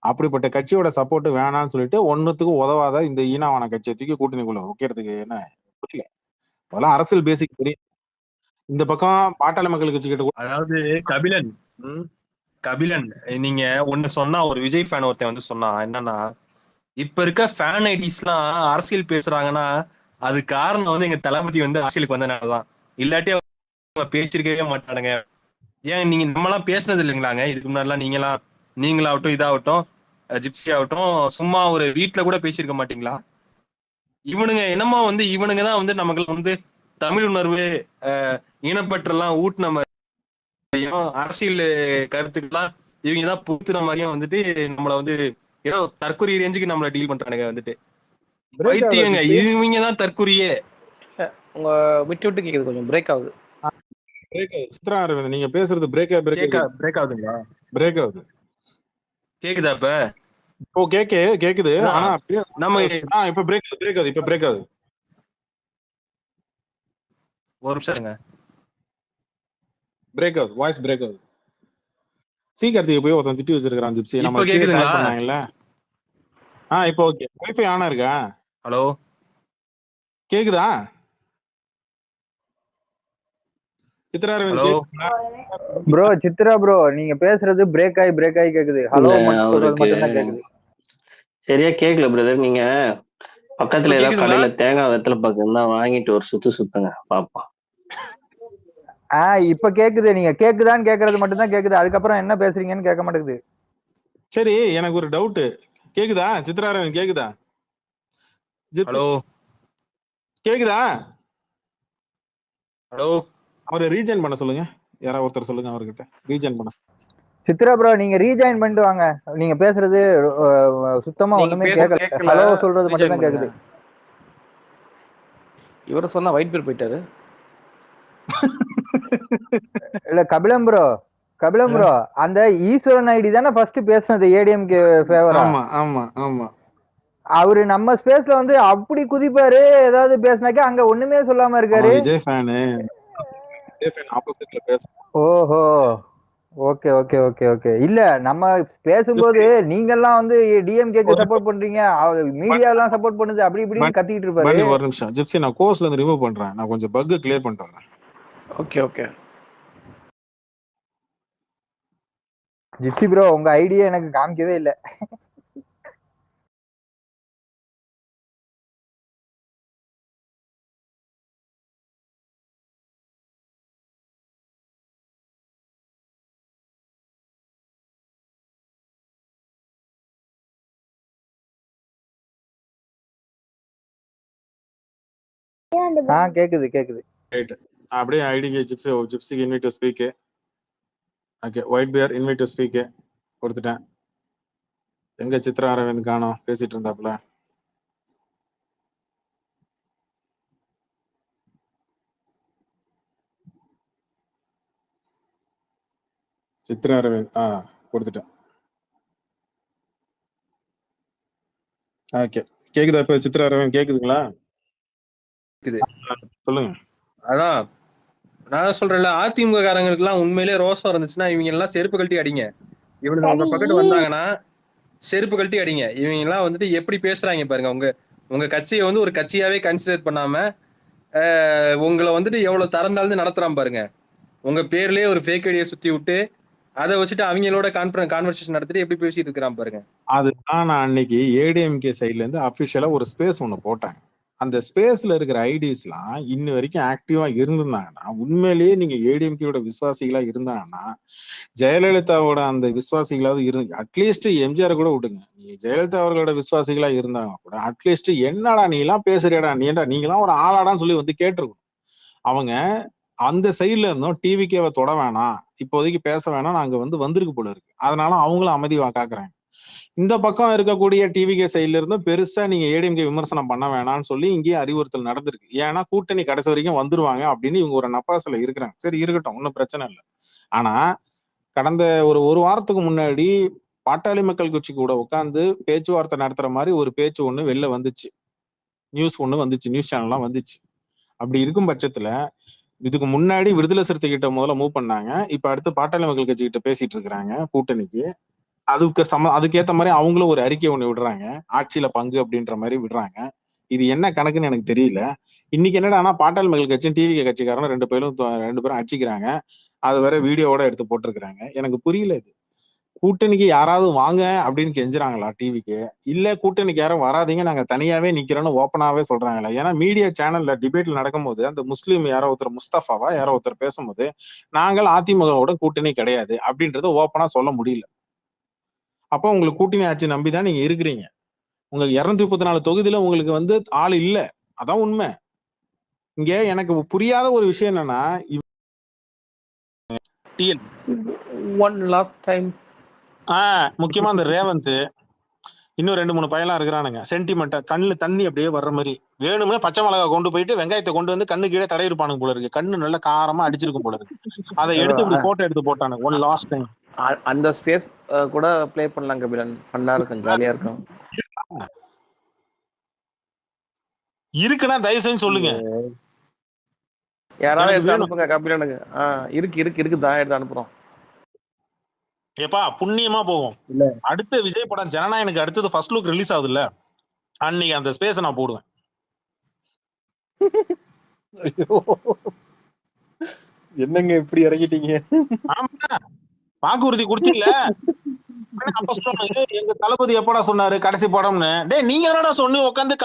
அப்படிப்பட்ட கட்சியோட சப்போர்ட் வேணாம்னு சொல்லிட்டு ஒன்னுத்துக்கு உதவாத இந்த ஈனாவான கட்சியை தூக்கி கூட்டணிக்குள்ள வைக்கிறதுக்கு என்ன புரியல. அதெல்லாம் அரசியல் பேசிக் தெரியும். இந்த பக்கம் பாட்டாளி மக்கள் கட்சி கிட்ட அதாவது கபிலன் கபிலன் நீங்க ஒண்ணு சொன்னா, ஒரு விஜய் ஃபேன் ஒருத்தன் வந்து சொன்னா என்னன்னா, இப்ப இருக்க ஃபேன் ஐடிஸ் எல்லாம் அரசியல் பேசுறாங்கன்னா அது காரணம் வந்து எங்க தளபதி வந்து அரசியலுக்கு வந்தனாலதான், இல்லாட்டி அவங்க பேசிருக்கவே மாட்டானுங்க. ஏன் நீங்க நம்மலாம் பேசினது இல்லைங்களாங்க இதுக்கு முன்னாடிலாம்? நீங்களாகட்டும் இதாகட்டும் ஜிப்சி ஆகட்டும் சும்மா ஒரு வீட்டுல கூட பேசியிருக்க மாட்டீங்களா? இவனுங்க என்னமோ வந்து இவனுங்க தான் வந்து நமக்கு வந்து தமிழ் உணர்வு இனப்பற்றெல்லாம் ஊட்டின மாதிரியும் அரசியல் கருத்துக்கெல்லாம் இவங்க தான் புத்துற மாதிரியும் வந்துட்டு நம்மள வந்து ஏதோ தற்கொலை ரேஞ்சுக்கு நம்மள டீல் பண்றானுங்க வந்துட்டு. வைத்தியங்க இவங்க தான் தற்கொலையே. உங்க விட்டு விட்டு கேக்குது, கொஞ்சம் பிரேக் ஆகுது. சித்ரா அரவிந்த் நீங்க பேசுறது பிரேக் ஆகுதுங்களா? பிரேக் ஆகுது. கேக்குதா இப்ப? இப்போ கேக்குது. ஆனா நம்ம இப்ப பிரேக் ஆகுது. இப்ப பிரேக் ஆகுது. ஒரு நிமிஷம் இருங்க. பிரேக் ஆகுது, வாய்ஸ் பிரேக் ஆகுது. சீக்கிரத்துக்கு போய் ஒருத்தன் திட்டி வச்சிருக்கான் ஜிப்சி. இப்ப நம்ம கேக்குதுங்களா? பண்ணாங்கல்ல. இப்போ ஓகே. வைஃபை ஆனா இருக்கா? ஹலோ கேக்குதா? Chitra hello bro Chitra bro நீங்க பேசுறது பிரேக் ஆகி கேக்குது. ஹலோ சொல்றது மட்டும் தான் கேக்குது. சரியா கேக்கல பிரதர். நீங்க பக்கத்துல ஏதாவது கடையில தேங்காய் வெத்தலை பாக்கு தான் வாங்கிட்டு ஒரு சுத்துங்க பாப்போம். இப்ப கேக்குது. நீங்க கேக்குதான்னு கேக்குறது மட்டும் தான் கேக்குது. அதுக்கப்புறம் என்ன பேசுறீங்கன்னு கேட்க மாட்டேங்குது. சரி, எனக்கு ஒரு டவுட். கேக்குதா சித்ரா அரவிந்த்? கேக்குதா? ஹலோ கேக்குதா? ஹலோ அவரை ரீஜாயின் பண்ண சொல்லுங்க. யாராவது ஒருத்தர் சொல்லுங்க அவர்கிட்ட ரீஜாயின் பண்ண. சித்ரா ப்ரோ நீங்க ரீஜாயின் பண்ணிட்டு வாங்க. நீங்க பேசுறது சுத்தமா ஒண்ணுமே கேட்கல. ஹலோ சொல்றது மட்டும் தான் கேக்குது. இவர சொன்னா ஒயிட் பேர் போயிட்டாரு. இல்ல கபிலம் ப்ரோ அந்த ஈஸ்வரன் ஐடி தானே ஃபர்ஸ்ட் பேசுனது ஏடிஎம்கே ஃபேவரா? ஆமா. அவரு நம்ம ஸ்பேஸ்ல வந்து அப்படி குதிப்பாரு. ஏதாவது பேசினாக்கா அங்க ஒண்ணுமே சொல்லாம இருக்காரு. விஜய் ஃபேன் ஆப்போசிட்ல பேச. ஓஹோ ஓகே. இல்ல நம்ம பேசும்போது நீங்க எல்லாம் வந்து டிஎம்கேக்கு சப்போர்ட் பண்றீங்க, மீடியா எல்லாம் சப்போர்ட் பண்ணுது, அப்படி இப்படின்னு கத்திட்டு இருப்பாரு. ஒரு நிமிஷம் ஜிப்சி, நான் கோர்ஸ்ல இருந்து ரிமூவ் பண்றேன். நான் கொஞ்சம் பக் கிளியர் பண்ணிட்டு வரேன். ஓகே. ஜிப்சி ப்ரோ உங்க ஐடியா எனக்கு காமிக்கவே இல்லை. கேக்குது. ரைட். அப்படியே ஐடிக்கு ஜிப்சிக்கு invite to speak. Okay, white bear invite to speak கொடுத்துட்டேன். எங்க சித்ரா அரவிந்த் காணோம், பேசிட்டு இருந்தாப்ல. சித்ரா அரவிந்த் கொடுத்துட்டேன். ஓகே, கேக்குதா இப்ப சித்ரா அரவிந்த்? கேக்குதுங்களா? சொல்லுங்க. அதான் நான் சொல்றேன்ல, அதிமுக காரங்களுக்கு எல்லாம் உண்மையிலேயே ரோசம் இருந்துச்சுன்னா இவங்க எல்லாம் செருப்பு கழட்டி அடிங்க. இவனுங்க உங்க பக்கத்து வந்தாங்கன்னா செருப்பு கழட்டி அடிங்க. இவங்க எல்லாம் வந்துட்டு எப்படி பேசுறாங்க பாருங்க. உங்க கட்சியை வந்து ஒரு கட்சியாவே கன்சிடர் பண்ணாம உங்களை வந்துட்டு எவ்வளவு தரந்தாழ்ந்து நடத்துறான் பாருங்க. உங்க பேர்லயே ஒரு ஃபேக் ஐடியை சுத்தி விட்டு அதை வச்சுட்டு அவங்களோட கான்வர்சேஷன் நடத்திட்டு எப்படி பேசிட்டு இருக்கிறான் பாருங்க. அதுதான் நான் அன்னைக்கு ஏடிஎம்கே சைட்ல இருந்து அபிஷியலா ஒரு ஸ்பேஸ் ஒண்ணு போட்டாங்க. அந்த ஸ்பேஸ்ல இருக்கிற ஐடிஸ்லாம் இன்ன வரைக்கும் ஆக்டிவா இருந்திருந்தாங்கன்னா, உண்மையிலேயே நீங்க ஏடிஎம்கேயோட விசுவாசிகளா இருந்தாங்கன்னா, ஜெயலலிதாவோட அந்த விசுவாசிகளாவது அட்லீஸ்ட் எம்ஜிஆர் கூட விடுங்க, நீங்க ஜெயலலிதா அவர்களோட விசுவாசிகளா இருந்தாங்க கூட அட்லீஸ்ட் என்னடா நீ எல்லாம் பேசுறியடா, நீங்களாம் ஒரு ஆளாடான்னு சொல்லி வந்து கேட்டிருக்கணும். அவங்க அந்த சைட்ல இருந்தோம் டிவிக்கேவை தொட வேணாம், இப்போதைக்கு பேச வேணாம், நாங்க வந்திருக்கு போல இருக்கு, அதனால அவங்களும் அமைதிவா காக்குறாங்க. இந்த பக்கம் இருக்கக்கூடிய டிவிகே சைட்ல இருந்தும் பெருசா நீங்க ஏடிஎம்கே விமர்சனம் பண்ண வேணாம்னு சொல்லி இங்கேயும் அறிவுறுத்தல் நடந்திருக்கு. ஏன்னா கூட்டணி கடைசி வரைக்கும் வந்துருவாங்க அப்படின்னு இவங்க ஒரு நப்பாசல இருக்கிறாங்க. சரி இருக்கட்டும், ஒன்னும் பிரச்சனை இல்லை. ஆனா கடந்த ஒரு வாரத்துக்கு முன்னாடி பாட்டாளி மக்கள் கட்சி கூட உட்கார்ந்து பேச்சுவார்த்தை நடத்துற மாதிரி ஒரு பேச்சு ஒண்ணு வெளில வந்துச்சு, நியூஸ் ஒண்ணு வந்துச்சு, நியூஸ் சேனல்லாம் வந்துச்சு. அப்படி இருக்கும் பட்சத்துல இதுக்கு முன்னாடி விடுதலை சிறுத்தை கிட்ட முதல்ல மூவ் பண்ணாங்க, இப்ப அடுத்து பாட்டாளி மக்கள் கட்சி கிட்ட பேசிட்டு இருக்கிறாங்க கூட்டணிக்கு. அதுக்கேத்த மாதிரி அவங்களும் ஒரு அறிக்கை ஒண்ணு விடுறாங்க, ஆட்சியில பங்கு அப்படின்ற மாதிரி விடுறாங்க. இது என்ன கணக்குன்னு எனக்கு தெரியல. இன்னைக்கு என்னடா ஆனா பாட்டாளி மக்கள் கட்சியும் டிவி கட்சிக்காரனும் ரெண்டு பேரும் அடிச்சுக்கிறாங்க. அது வேற வீடியோவோட எடுத்து போட்டிருக்கிறாங்க. எனக்கு புரியல இது. கூட்டணிக்கு யாராவது வாங்க அப்படின்னு கெஞ்சுறாங்களா டிவிக்கு? இல்ல கூட்டணிக்கு யாரும் வராதீங்க, நாங்க தனியாவே நிக்கிறோம்னு ஓப்பனாவே சொல்றாங்களா? ஏன்னா மீடியா சேனல்ல டிபேட்ல நடக்கும்போது அந்த முஸ்லீம் யாரோ ஒருத்தர் முஸ்தபாவா யாரோ ஒருத்தர் பேசும்போது நாங்கள் அதிமுகவோட கூட்டணி கிடையாது அப்படின்றத ஓப்பனா சொல்ல முடியல. அப்போ உங்களுக்கு கூட்டணி ஆட்சி நம்பிதான் நீங்க இருக்கிறீங்க. உங்களுக்கு 234 தொகுதியில உங்களுக்கு வந்து ஆள் இல்ல. அதான் உண்மை. இங்க எனக்கு புரியாத ஒரு விஷயம் என்னன்னா ஒன் லாஸ்ட் டைம் முக்கியமா அந்த ரேவந்த் இன்னும் 2-3 பையெல்லாம் இருக்கிறானுங்க. சென்டிமெண்டா கண்ணுல தண்ணி அப்படியே வர்ற மாதிரி வேணும்னே பச்சை மிளகா கொண்டு போயிட்டு வெங்காயத்தை கொண்டு வந்து கண்ணு கீழே தடை இருப்பானுங்க போல இருக்கு. கண்ணு நல்ல காரமா அடிச்சிருக்கும் போல இருக்கு. அதை எடுத்து இப்படி போட்டோ எடுத்து போட்டானுங்க. ஒன் லாஸ்ட் டைம் அந்த ஸ்பேஸ் கூட ப்ளே பண்ணலாம் கபிலன். ஃபன்னா இருக்கும், ஜாலியா இருக்கும். இருக்குன்னா தயவு செஞ்சு சொல்லுங்க. யாராவது எடுத்து அனுப்புங்க கபிலனுக்கு. இருக்கு தான் எடுத்து அனுப்புறோம். ஏப்பா புண்ணியமா போகும். இல்ல அடுத்த விஜய் படம் ஜனநாயகனுக்கு அடுத்தது ஃபர்ஸ்ட் லுக் ரிலீஸ் ஆகுது இல்ல, அன்னைக்கு அந்த ஸ்பேஸ நான் போடுவேன். என்னங்க இப்படி இறங்கிட்டீங்க? ஆமா வாக்குறுதி கொடுத்தீங்கல்ல. எங்க தளபதி எப்படா சொன்னாரு கடைசி படம்னு? டேய் நீங்க என்னடா சொன்னு உட்காந்து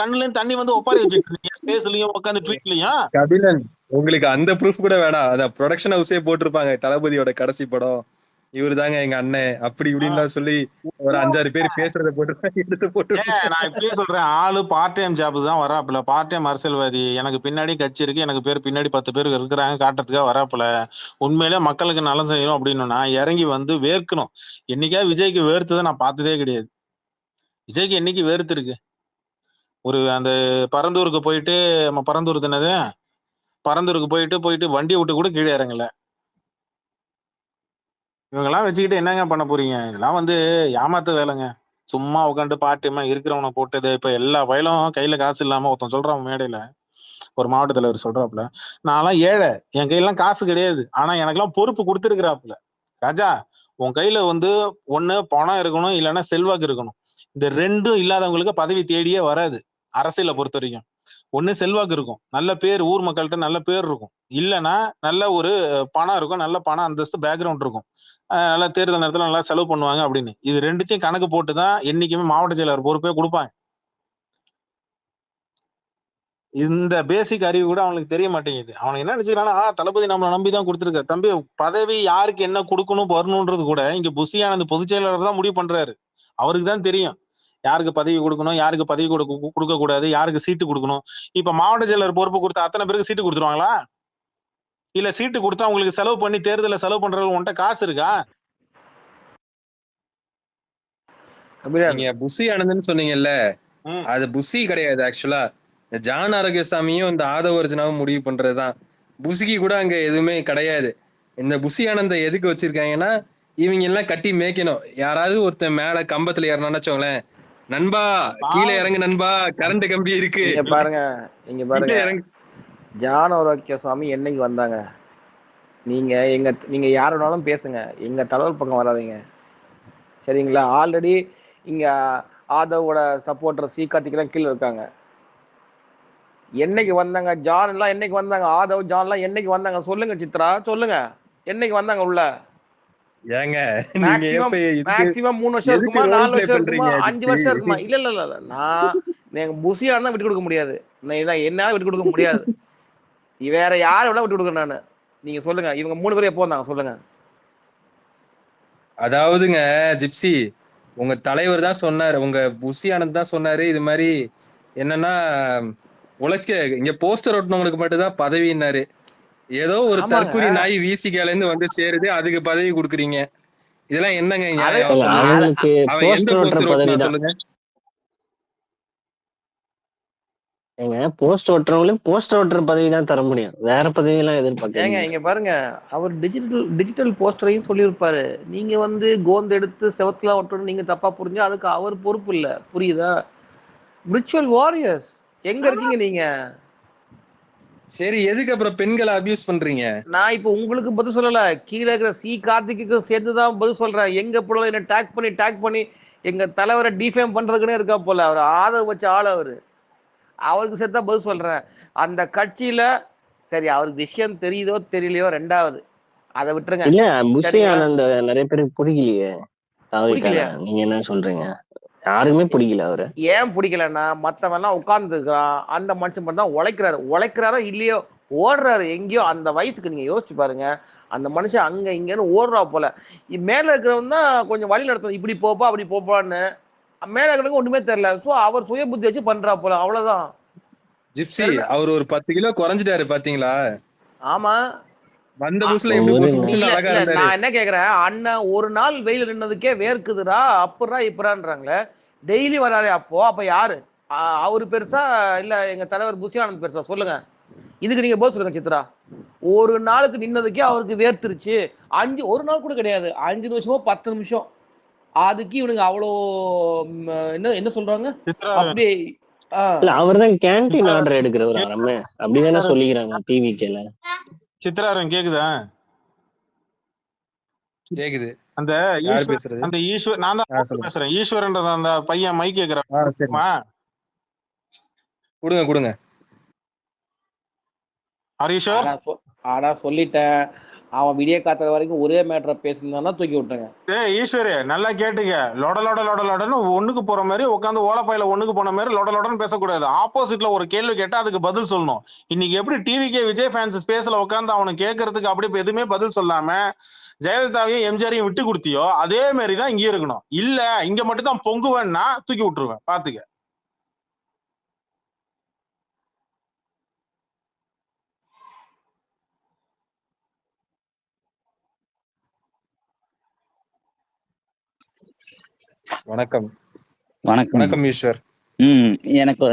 கண்ணுல தண்ணி வந்து ஒப்பாரி வச்சுட்டு இருக்கீங்க. ஸ்பேஸ்லயும் உட்காந்து ட்வீட்லயும். கபிலன் உங்களுக்கு அந்த ப்ரூஃப் கூட வேணாம். அத ப்ரொடக்ஷன் ஹவுஸே போட்டிருப்பாங்க, தளபதியோட கடைசி படம் இவரு தாங்க எங்க அண்ணன் அப்படி இப்படின்லாம் சொல்லி ஒரு 5-6 பேர் பேசுறத போட்டு எடுத்து போட்டு. நான் இப்படியே சொல்றேன், ஆளு பார்ட் டைம் ஜாப் தான் வராப்புல. பார்ட் டைம் அரசியல்வாதி. எனக்கு பின்னாடி கட்சி இருக்கு, எனக்கு பேர் பின்னாடி 10 பேர் இருக்கிறாங்க காட்டுறதுக்காக வராப்புல. உண்மையிலே மக்களுக்கு நலம் செய்யணும் அப்படின்னா இறங்கி வந்து வேர்க்கணும். என்னைக்கா விஜய்க்கு வேர்த்ததை நான் பார்த்ததே கிடையாது. விஜய்க்கு என்னைக்கு வேர்த்து இருக்கு? ஒரு அந்த பரந்தூருக்கு போயிட்டு பரந்தூர் தானது, பரந்தூருக்கு போயிட்டு வண்டியை விட்டு கூட கீழே இறங்கல. இவங்கெல்லாம் வச்சுக்கிட்டு என்னங்க பண்ண போறீங்க? இதெல்லாம் வந்து ஏமாத்து வேலைங்க. சும்மா உட்காந்து பாட்டுமா இருக்கிறவனை போட்டது. இப்ப எல்லா வயலும் கையில காசு இல்லாம ஒருத்தன் சொல்றான் மேடையில, ஒரு மாவட்ட தலைவர் சொல்றாப்புல, நான்லாம் ஏழை, என் கையெல்லாம் காசு கிடையாது, ஆனா எனக்கெல்லாம் பொறுப்பு கொடுத்துருக்கிறாப்புல. ராஜா உன் கையில வந்து ஒண்ணு பணம் இருக்கணும், இல்லைன்னா செல்வாக்கு இருக்கணும். இந்த ரெண்டும் இல்லாதவங்களுக்கு பதவி தேடியே வராது அரசியலை பொறுத்த வரைக்கும். ஒண்ணு செல்வாக்கு இருக்கும், நல்ல பேர், ஊர் மக்கள்கிட்ட நல்ல பேர் இருக்கும், இல்லைன்னா நல்ல ஒரு பணம் இருக்கும், நல்ல பணம் அந்தஸ்து பேக்ரவுண்ட் இருக்கும், நல்லா தேர்தல் நேரத்துல நல்லா செலவு பண்ணுவாங்க அப்படின்னு. இது ரெண்டுத்தையும் கணக்கு போட்டுதான் என்னைக்குமே மாவட்ட செயலாளர் பொறுப்பே கொடுப்பாங்க. இந்த பேசிக் அறிவு கூட அவனுக்கு தெரிய மாட்டேங்குது. அவனுக்கு என்ன நினைச்சுக்கிறானா, தளபதி நம்மளை நம்பிதான் கொடுத்துருக்காரு. தம்பி பதவி யாருக்கு என்ன கொடுக்கணும் வரணும்ன்றது கூட இங்க புஷி ஆனந்த் பொதுச் செயலாளர் தான் முடிவு பண்றாரு. அவருக்கு தான் தெரியும் யாருக்கு பதவி கொடுக்கணும், யாருக்கு பதவி கொடுக்க கூடாது, யாருக்கு சீட்டு கொடுக்கணும். இப்ப மாவட்ட செயலர் பொறுப்பு கொடுத்த அத்தனை பேருக்கு சீட்டு கொடுத்துருவாங்களா? இல்ல சீட்டு கொடுத்தா உங்களுக்கு செலவு பண்ணி தேர்தல செலவு பண்றவங்க உன்கிட்ட காசு இருக்கா? நீங்க புஷி ஆனந்த்னு சொன்னீங்கல்ல, அது புஷி கிடையாது. ஆக்சுவலா ஜான் ஆரோக்கியசாமியும் இந்த ஆதவ அர்ஜுனாவும் முடிவு பண்றதுதான். புஷிக்கு கூட அங்க எதுவுமே கிடையாது. இந்த புஷி ஆனந்த எதுக்கு வச்சிருக்காங்கன்னா, இவங்க எல்லாம் கட்டி மேய்க்கணும். யாராவது ஒருத்தன் மேல கம்பத்துல ஏறணும்னு வச்சோங்களேன், நண்பா கீழே இறங்கு நண்பா, கரண்ட் கம்பி இருக்கு. இங்க பாருங்க ஜான் ஆரோக்கியசாமி என்னைக்கு வந்தாங்க? நீங்க யார் வேணாலும் பேசுங்க, எங்க தலைவர் பக்கம் வராதீங்க சரிங்களா? ஆல்ரெடி இங்க ஆதவோட சப்போர்ட்டர் கார்த்திகெல்லாம் கீழே இருக்காங்க. என்னைக்கு வந்தாங்க ஜான் எல்லாம்? என்னைக்கு வந்தாங்க ஆதவ் ஜான் எல்லாம்? என்னைக்கு வந்தாங்க சொல்லுங்க சித்ரா, சொல்லுங்க என்னைக்கு வந்தாங்க உள்ள? ஏங்க மேக்ஸிமம் 3 வருஷம் இருக்குமா, 4 வருஷம் இருக்குமா, 5 வருஷம் இருக்குமா? இல்ல நான் புஷியா இருந்தா விட்டு கொடுக்க முடியாது, என்னால விட்டு கொடுக்க முடியாது. வேற யாரை வேணா விட்டு கொடுக்க நானு. நீங்க சொல்லுங்க, இவங்க 3 பேரும் எப்போ வந்தாங்க சொல்லுங்க. அதாவதுங்க ஜிப்சி, உங்க தலைவர் தான் சொன்னாரு, உங்க புஷி ஆனந்த் தான் சொன்னாரு, இது மாதிரி என்னன்னா உழைக்க இங்க போஸ்டர் ஒட்டினவங்களுக்கு மட்டும் தான் பதவின்னாரு. ஏதோ ஒரு தற்கொலை நாய் விசிகால இருந்து வந்து சேருது, அதுக்கு பதவி கொடுக்குறீங்க. இதெல்லாம் என்னங்க நியாயம்? சொல்லுங்க. ஏங்க போஸ்ட் ஓட்டுறவங்களுக்கு போஸ்டர் ஓட்டுற பதவி தான் தர முடியும், வேற பதவி எல்லாம் எதிர்பார்க்க. இங்க பாருங்க, அவர் டிஜிட்டல் போஸ்டரையும் சொல்லியிருப்பாரு. நீங்க வந்து கோந்து எடுத்து செவத்துல ஒட்டணும் நீங்க தப்பா புரிஞ்சா அதுக்கு அவர் பொறுப்பு இல்ல, புரியுதா? விர்ச்சுவல் வாரியர்ஸ் எங்க இருக்கீங்க நீங்க? சரி, எதுக்கு அப்புறம் பெண்களை அபியூஸ் பண்றீங்க? நான் இப்ப உங்களுக்கு பதில் சொல்லல, கீழே இருக்கிற கார்த்திக்கு சேர்த்துதான் பதில் சொல்றேன். எங்க புள்ள என்ன டேக் பண்ணி எங்க தலைவரை டிஃபேம் பண்றதுக்குன்னே இருக்கா போல. அவர் ஆதவ வச்ச ஆள் அவரு. அவருக்கு சேர்த்தா பதில் சொல்றேன். அந்த கட்சியில சரி அவருக்கு விஷயம் தெரியுதோ தெரியலையோ ரெண்டாவது, அதை விட்டுருங்க. இல்ல புஷி சரிங்களா? ஆனந்த நிறைய பேருக்கு பிடிக்கலையே தாவிக்கால. பிடிக்கலையா? நீங்க என்ன சொல்றீங்க? யாருமே பிடிக்கல அவரு. ஏன் பிடிக்கலன்னா மத்தவெல்லாம் உட்கார்ந்து இருக்கிறான், அந்த மனுஷன் மட்டும் தான் உழைக்கிறாரோ இல்லையோ, ஓடுறாரு எங்கேயோ. அந்த வயசுக்கு நீங்க யோசிச்சு பாருங்க, அந்த மனுஷன் அங்க இங்கன்னு ஓடுறா போல. மேல இருக்கிறவன் தான் கொஞ்சம் வழி நடத்தும், இப்படி போப்பா அப்படி போப்பான்னு. மேல இருக்கிறவங்க ஒண்ணுமே தெரியல. சோ அவர் சுய புத்தி வச்சு பண்றா போல, அவ்வளவுதான். ஜிப்சி அவர் ஒரு 10 கிலோ குறைஞ்சிட்டாரு பாத்தீங்களா? ஆமா, வந்த புதுசுல எப்படி பொசு பொசுன்னு இல்ல அழகா இல்ல இருந்தாரு. நான் என்ன கேக்குறேன், அண்ணன் ஒரு நாள் வெயில் நின்னதுக்கே வேர்க்குதுடா அப்புறா இப்பறான்றாங்களே, டெய்லி வராரு. அப்ப யாரு அவரு பெருசா இல்ல எங்க தலைவர் புஷி ஆனந்த் பெருசா? சொல்லுங்க. இதுக்கு நீங்க போக சொல்லுங்க சித்ரா. ஒரு நாளுக்கு நின்னதுக்கே அவருக்கு வேர்த்துருச்சு. ஒரு நாள் கூட கிடையாது, 5 நிமிஷமோ 10 நிமிஷம். அதுக்கு இவனுங்க அவ்வளோ என்ன சொல்றாங்க அப்படியே. இல்ல அவர்தான் கேண்டீன் ஆர்டர் எடுக்கிறவர் ஆரம்பமே அப்படிதானே சொல்லிக்கிறாங்க டிவிக்கேல. சித்ராரன் கேக்குதா? கேக்குது. அந்த யார் பேசுறது? அந்த ஈஸ்வர், நான் தான் பேசுறேன். ஈஸ்வரன்ற அந்த பையன் மைக் கேக்குறான். கொடுங்க. ஆனா சொல்லிட்டேன், அவன் விடிய காத்துற வரைக்கும் ஒரே மேட்டரை பேசியிருந்தானா தூக்கி விட்டுருங்க. ஈஸ்வரே நல்லா கேட்டுக்க. லொடன்னு ஒண்ணுக்கு போற மாதிரி உட்காந்து ஓலப்பையில ஒண்ணுக்கு போன மாதிரி லொடன்னு பேசக்கூடாது. ஆப்போசிட்ல ஒரு கேள்வி கேட்டா அதுக்கு பதில் சொல்லணும். இன்னைக்கு எப்படி டிவிக்கே விஜய் ஃபேன்ஸ் ஸ்பேஸ்ல உட்காந்து அவனுக்கு கேட்கறதுக்கு அப்படி எதுவுமே பதில் சொல்லாம ஜெயலலிதாவையும் எம்ஜிஆரையும் விட்டு கொடுத்தியோ அதே மாதிரிதான் இங்க இருக்கணும். இல்ல இங்க மட்டும் தான் பொங்குவேன்னா தூக்கி விட்டுருவேன், பாத்துக்க. வணக்கம் ஈஸ்வர். எனக்கு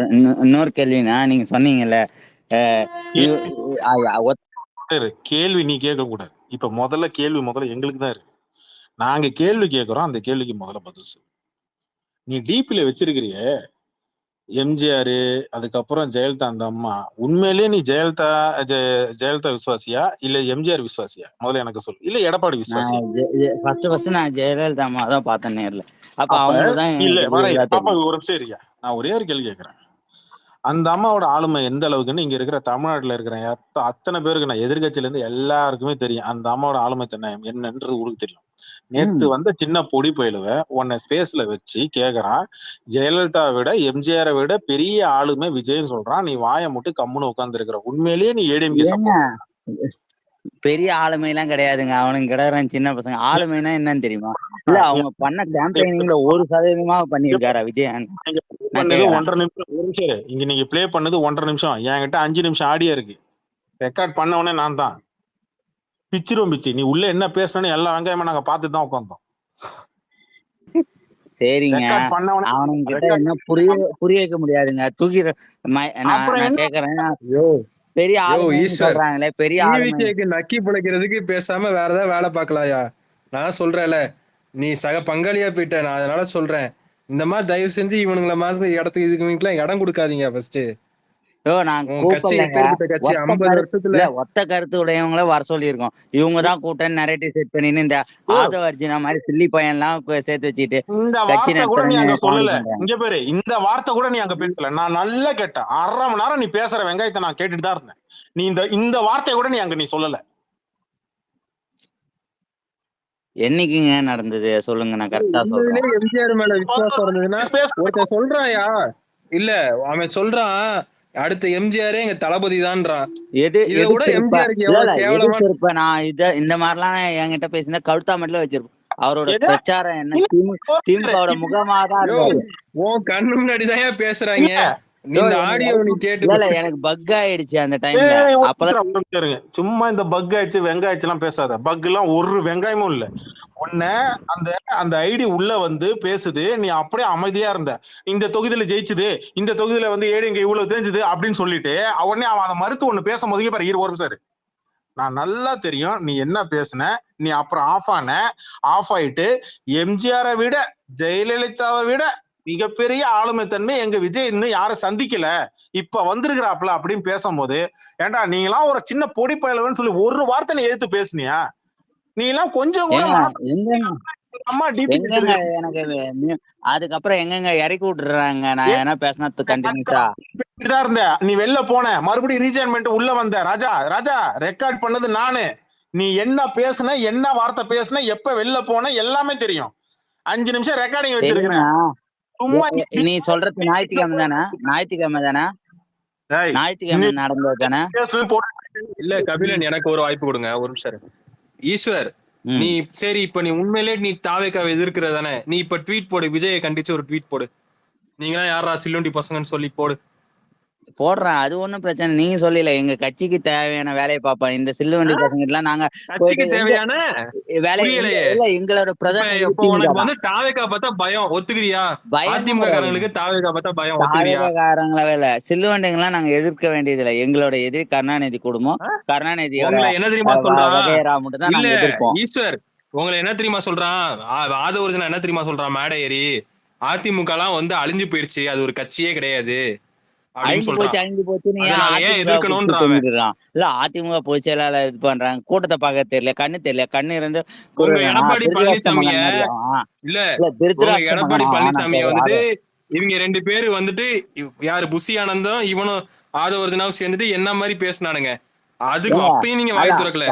இன்னொரு கேள்வினா, நீங்க சொன்னீங்கல்ல கேள்வி நீ கேட்க கூடாது. இப்ப முதல்ல எங்களுக்கு தான் இருக்கு. நாங்க கேள்வி கேட்கிறோம், அந்த கேள்விக்கு முதல்ல பதில் சொல்லு. நீ டிபில வச்சிருக்கிறிய எம்ஜிஆர், அதுக்கப்புறம் ஜெயலலிதா அந்த அம்மா, உண்மையிலேயே நீ ஜெயலலிதா விசுவாசியா இல்ல எம்ஜிஆர் விசுவாசியா? முதல்ல எனக்கு சொல்லு. இல்ல எடப்பாடி விசுவாசியா? நான் ஜெயலலிதா அம்மா தான் பார்த்தேன் நேர்ல. அப்ப அவங்கதான் ஒரு சரியா நான் ஒரே ஒரு கேள்வி கேட்கிறேன். அந்த அம்மாவோட ஆளுமை எந்த அளவுக்குன்னு இங்க இருக்கிற தமிழ்நாட்டுல இருக்கிற அத்தனை பேருக்கு, நான் எதிர்கட்சியில இருந்து எல்லாருக்குமே தெரியும் அந்த அம்மாவோட ஆளுமை என்னன்றது உங்களுக்கு தெரியும். நேத்து வந்த சின்ன பொடி பயிலுவ உன்னை ஸ்பேஸ்ல வச்சு கேக்குறான், ஜெயலலிதா விட எம்ஜிஆரை விட பெரிய ஆளுமை விஜய்னு சொல்றான். நீ வாயை முட்டு கம்முன்னு உட்கார்ந்து இருக்கிற. உண்மையிலேயே நீ ஏடிஎம்கே பெரிய ஆளுமை எல்லாம் கிடையாதுங்க. அவனுக்கு கிடையாது சின்ன பசங்க. ஆளுமைனா என்னன்னு தெரியுமா? இல்ல அவங்க பண்ண கேம்பெயினிங்ல 1% பண்ணிருக்காரா விஜய்? 1.5 நிமிஷம் இங்க நீங்க பிளே பண்ணது 1.5 நிமிஷம். என்கிட்ட 5 நிமிஷம் ஆடியோ இருக்கு. ரெக்கார்ட் பண்ணவனே நான் தான். பிச்சிரும் பிச்சு. நீ உள்ள என்ன பேசணும்னு எல்லா வெங்காயமா நாங்க பார்த்துட்டு தான் உட்கார்ந்தோம். சரிங்க, அவனுங்கிட்ட என்ன புரிய வைக்க முடியாதுங்க. தூக்கி நான் கேக்குறேன், பெரிய ஆளுமை சொல்றாங்களே, பெரிய ஆளுமை நக்கி பிழைக்கிறதுக்கு பேசாம வேற ஏதாவது வேலை பார்க்கலாயா? நான் சொல்றேன்ல, நீ சக பங்காளியா போயிட்ட. நான் அதனால சொல்றேன், இந்த மாதிரி தயவு செஞ்சு இவனுங்களை மாதிரி இடத்துக்கு இதுக்கு இடம் கொடுக்காதீங்க. ஃபர்ஸ்ட் ஒத்த கருத்து உடையவங்கள வர சொல்லியிருக்கோம். இவங்கதான் கூட்டம் நரேட்டிவ் செட் பண்ணின்னு இந்த ஆதவர்ஜினா மாதிரி சில்லி பையன் எல்லாம் சேர்த்து வச்சுட்டு இந்த வார்த்தை கூட நீ அங்க சொல்லல. இங்க பேரு இந்த வார்த்தை கூட நீ அங்க பேசல. நான் நல்லா கேட்டேன். 1/2 மணி நேரம் நீ பேசுற வெங்காயத்தை நான் கேட்டுட்டு தான் இருந்தேன். நீ இந்த வார்த்தையை கூட நீ அங்க நீ சொல்லல. என்னைக்குங்க நடந்தது சொல்லுங்க, நான் கரெக்டா சொல்றேன். எம்ஜிஆர் மேல விசுவாசம் இருந்ததுன்னா ஒருத்தன் சொல்றாயா? இல்ல அவன் சொல்றான் அடுத்த எம்ஜிஆரே எங்க தளபதி தான்றான். நான் இந்த மாதிரிலாம் என்கிட்ட பேசினா கழுத்தா மட்டும் வச்சிருப்பேன். அவரோட பிரச்சாரம் என்ன திமுகவோட முகமாதான் இருக்காரு. உன் கண்ணு முன்னாடிதான் பேசுறாங்க. இந்த ஆடியோ நீ கேட்டு எனக்கு பக் ஆயிடுச்சு அந்த டைம்ல. அப்பதான் சும்மா இந்த பக் ஆயிடுச்சு வெங்காயச்சு எல்லாம் பேசாத. பக் எல்லாம் ஒரு வெங்காயமும் இல்ல. உன்ன அந்த ஐடி உள்ள வந்து பேசுது, நீ அப்படியே அமைதியா இருந்த. இந்த தொகுதியில ஜெயிச்சுது, இந்த தொகுதியில வந்து ஏடிஎம்கே இவ்வளவு தெரிஞ்சது அப்படின்னு சொல்லிட்டு உடனே அவன் அதை மறுத்து ஒண்ணு பேசும் போது பாரு, ஒரு நிமிஷம் நான் நல்லா தெரியும் நீ என்ன பேசுன. நீ அப்புறம் ஆஃப் ஆயிட்டு எம்ஜிஆரை விட ஜெயலலிதாவை விட மிகப்பெரிய ஆளுமை தன்மை எங்க விஜய் இன்னும் யாரும் சந்திக்கல, இப்ப வந்திருக்கிறாப்ல அப்படின்னு பேசும்போது, ஏண்டா நீங்களாம் ஒரு சின்ன பொடி பயலவன்னு சொல்லி ஒரு வார்த்தை நீ எடுத்து பேசுனியா? நீ எல்லாம் கொஞ்சம் எனக்கு அதுக்கப்புறம் எங்கெங்க இறக்கி விட்டுறாங்க. நான் என்ன பேசினது கண்டினியூஸா இப்படிதான் இருந்த, நீ வெளில போன, மறுபடியும் ரீஜாயின் பண்ணிட்டு உள்ள வந்த. ராஜா ராஜா ரெக்கார்ட் பண்ணது நானு. நீ என்ன பேசுன, என்ன வார்த்தை பேசுன, எப்ப வெளில போன எல்லாமே தெரியும். 5 நிமிஷம் ரெக்கார்டிங் வச்சிருக்கிறேன். சும்மா நீ சொல்றது ஞாயிற்றுக்கிழமை தானே? ஞாயிற்றுக்கிழமை தானே? ஞாயிற்றுக்கிழமை நடந்தது தானே? இல்ல கபிலன், எனக்கு ஒரு வாய்ப்பு கொடுங்க, ஒரு நிமிஷம். ஈஸ்வர், நீ சரி இப்ப நீ உண்மையிலே நீ தாவேக்காவை எதிர்க்கிற தானே, நீ இப்ப ட்வீட் போடு, விஜயை கண்டிச்சு ஒரு ட்வீட் போடு. நீங்களா யாரா சில்லுண்டி பசங்கன்னு சொல்லி போடு. போடுறேன், அது ஒண்ணும் பிரச்சனை. நீங்க சொல்லல எங்க கட்சிக்கு தேவையான வேலையை பார்ப்போம். இந்த சில்லுவண்டி பசங்க எல்லாம் நாங்க கட்சிக்கு தேவையான வேலையை இல்ல, எங்களோட வந்து தாவேக்கா பார்த்தா பயம், ஒத்துக்கிறியா? அதிமுக காரங்களுக்கு தாவேக்கா பார்த்தா பயம், ஒத்துக்கிறியா? தாவேக்காரங்களவே இல்ல, சில்லுவண்டிங்க எல்லாம் நாங்க எதிர்க்க வேண்டியது இல்லை. எங்களோட எதிரி கருணாநிதி குடும்பம், கருணாநிதியோட என்ன தெரியுமா சொல்றான்? மட்டும் தான் நாங்க எதிர்ப்போம். ஈஸ்வர் உங்களை என்ன தெரியுமா சொல்றான்? ஆதவர்ஜுனா என்ன தெரியுமா சொல்றான்? மேடை ஏறி அதிமுக எல்லாம் வந்து அழிஞ்சு போயிருச்சு, அது ஒரு கட்சியே கிடையாது. அழிஞ்சு போச்சு. இல்ல அதிமுக பொதுச் செயலாளர் இது பண்றாங்க, கூட்டத்தை பார்க்க தெரியல, கண்ணு தெரியல, கண்ணு இருந்து எடப்பாடி பழனிசாமிய இல்ல எடப்பாடி பழனிசாமிய வந்துட்டு இவங்க 2 பேரு வந்துட்டு யாரு புஷி ஆனந்தும் இவனும் ஆதவர்ஜுனாவும் சேர்ந்துட்டு என்ன மாதிரி பேசினானுங்க. அதுக்கு அப்பயும் நீங்க வாய் திறக்கல.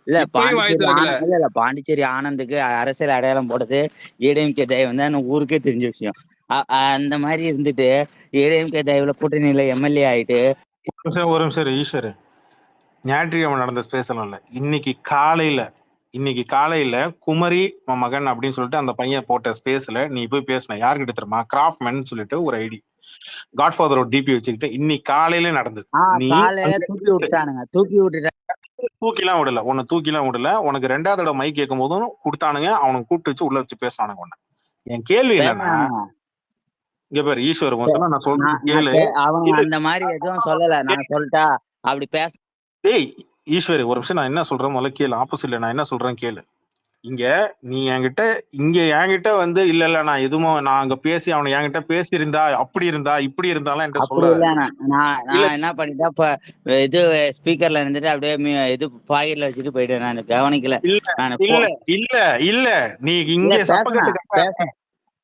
இல்ல பாண்டிச்சேரி ஆனந்துக்கு அரசியல் அடையாளம் போட்டது ஏடிஎம்கே தயவு வந்து ஊருக்கே தெரிஞ்ச விஷயம். அந்த மாதிரி இருந்துட்டு ஏடிஎம்கே தயவுல கூட்டணியில எம்எல்ஏ ஆயிட்டு. ஒரு நிமிஷம் ஈஸ்வர், ஞாயிற்றுக்கிழமை நடந்த ஸ்பேஸ்லாம் இல்ல, இன்னைக்கு காலையில குமரி மகன் அப்படின்னு சொல்லிட்டு அந்த பையன் போட்ட ஸ்பேஸ்ல நீ போய் பேசின. யாருக்கிட்ட தெரியுமா? கிராஃப்ட்மேன் சொல்லிட்டு ஒரு ஐடி, காட்ஃபாதரோட டிபி வச்சுக்கிட்டு இன்னைக்கு காலையில நடந்தது. நீ தூக்கிலாம் விடல, உன்னை தூக்கிலாம் விடல. உனக்கு 2வது தடவை மைக் கேட்கும் போதும் கொடுத்தானுங்க, அவனுக்கு கூப்பிட்டு வச்சு உள்ள வச்சு பேசினானுங்க. உன்ன என் கேள்வி என்னன்னா, இங்க பேர் ஈஸ்வர் நான் சொல்றேன் கேளு. அவங்க அந்த மாதிரி எதுவும் சொல்லல, நான் சொல்லிட்டா அப்படி பேச. டேய் ஈஸ்வர், ஒரு நிமிஷம், நான் என்ன சொல்றேன் முதல்ல கேளு. ஆப்போசிட்ல நான் என்ன சொல்றேன் கேளு. இங்க நீ என்கிட்ட வந்து இல்ல நான் எதுவும் நான் அங்க பேசி அவனை என்கிட்ட பேசியிருந்தா அப்படி இருந்தா இப்படி இருந்தாலும் என்கிட்ட சொல்ல. நான் என்ன பண்ணிட்டேன், இப்ப இது ஸ்பீக்கர்ல இருந்துட்டு அப்படியே இது பாக்கெட்ல வச்சுட்டு போயிட்டேன், நான் கவனிக்கல. இல்ல நீ இங்க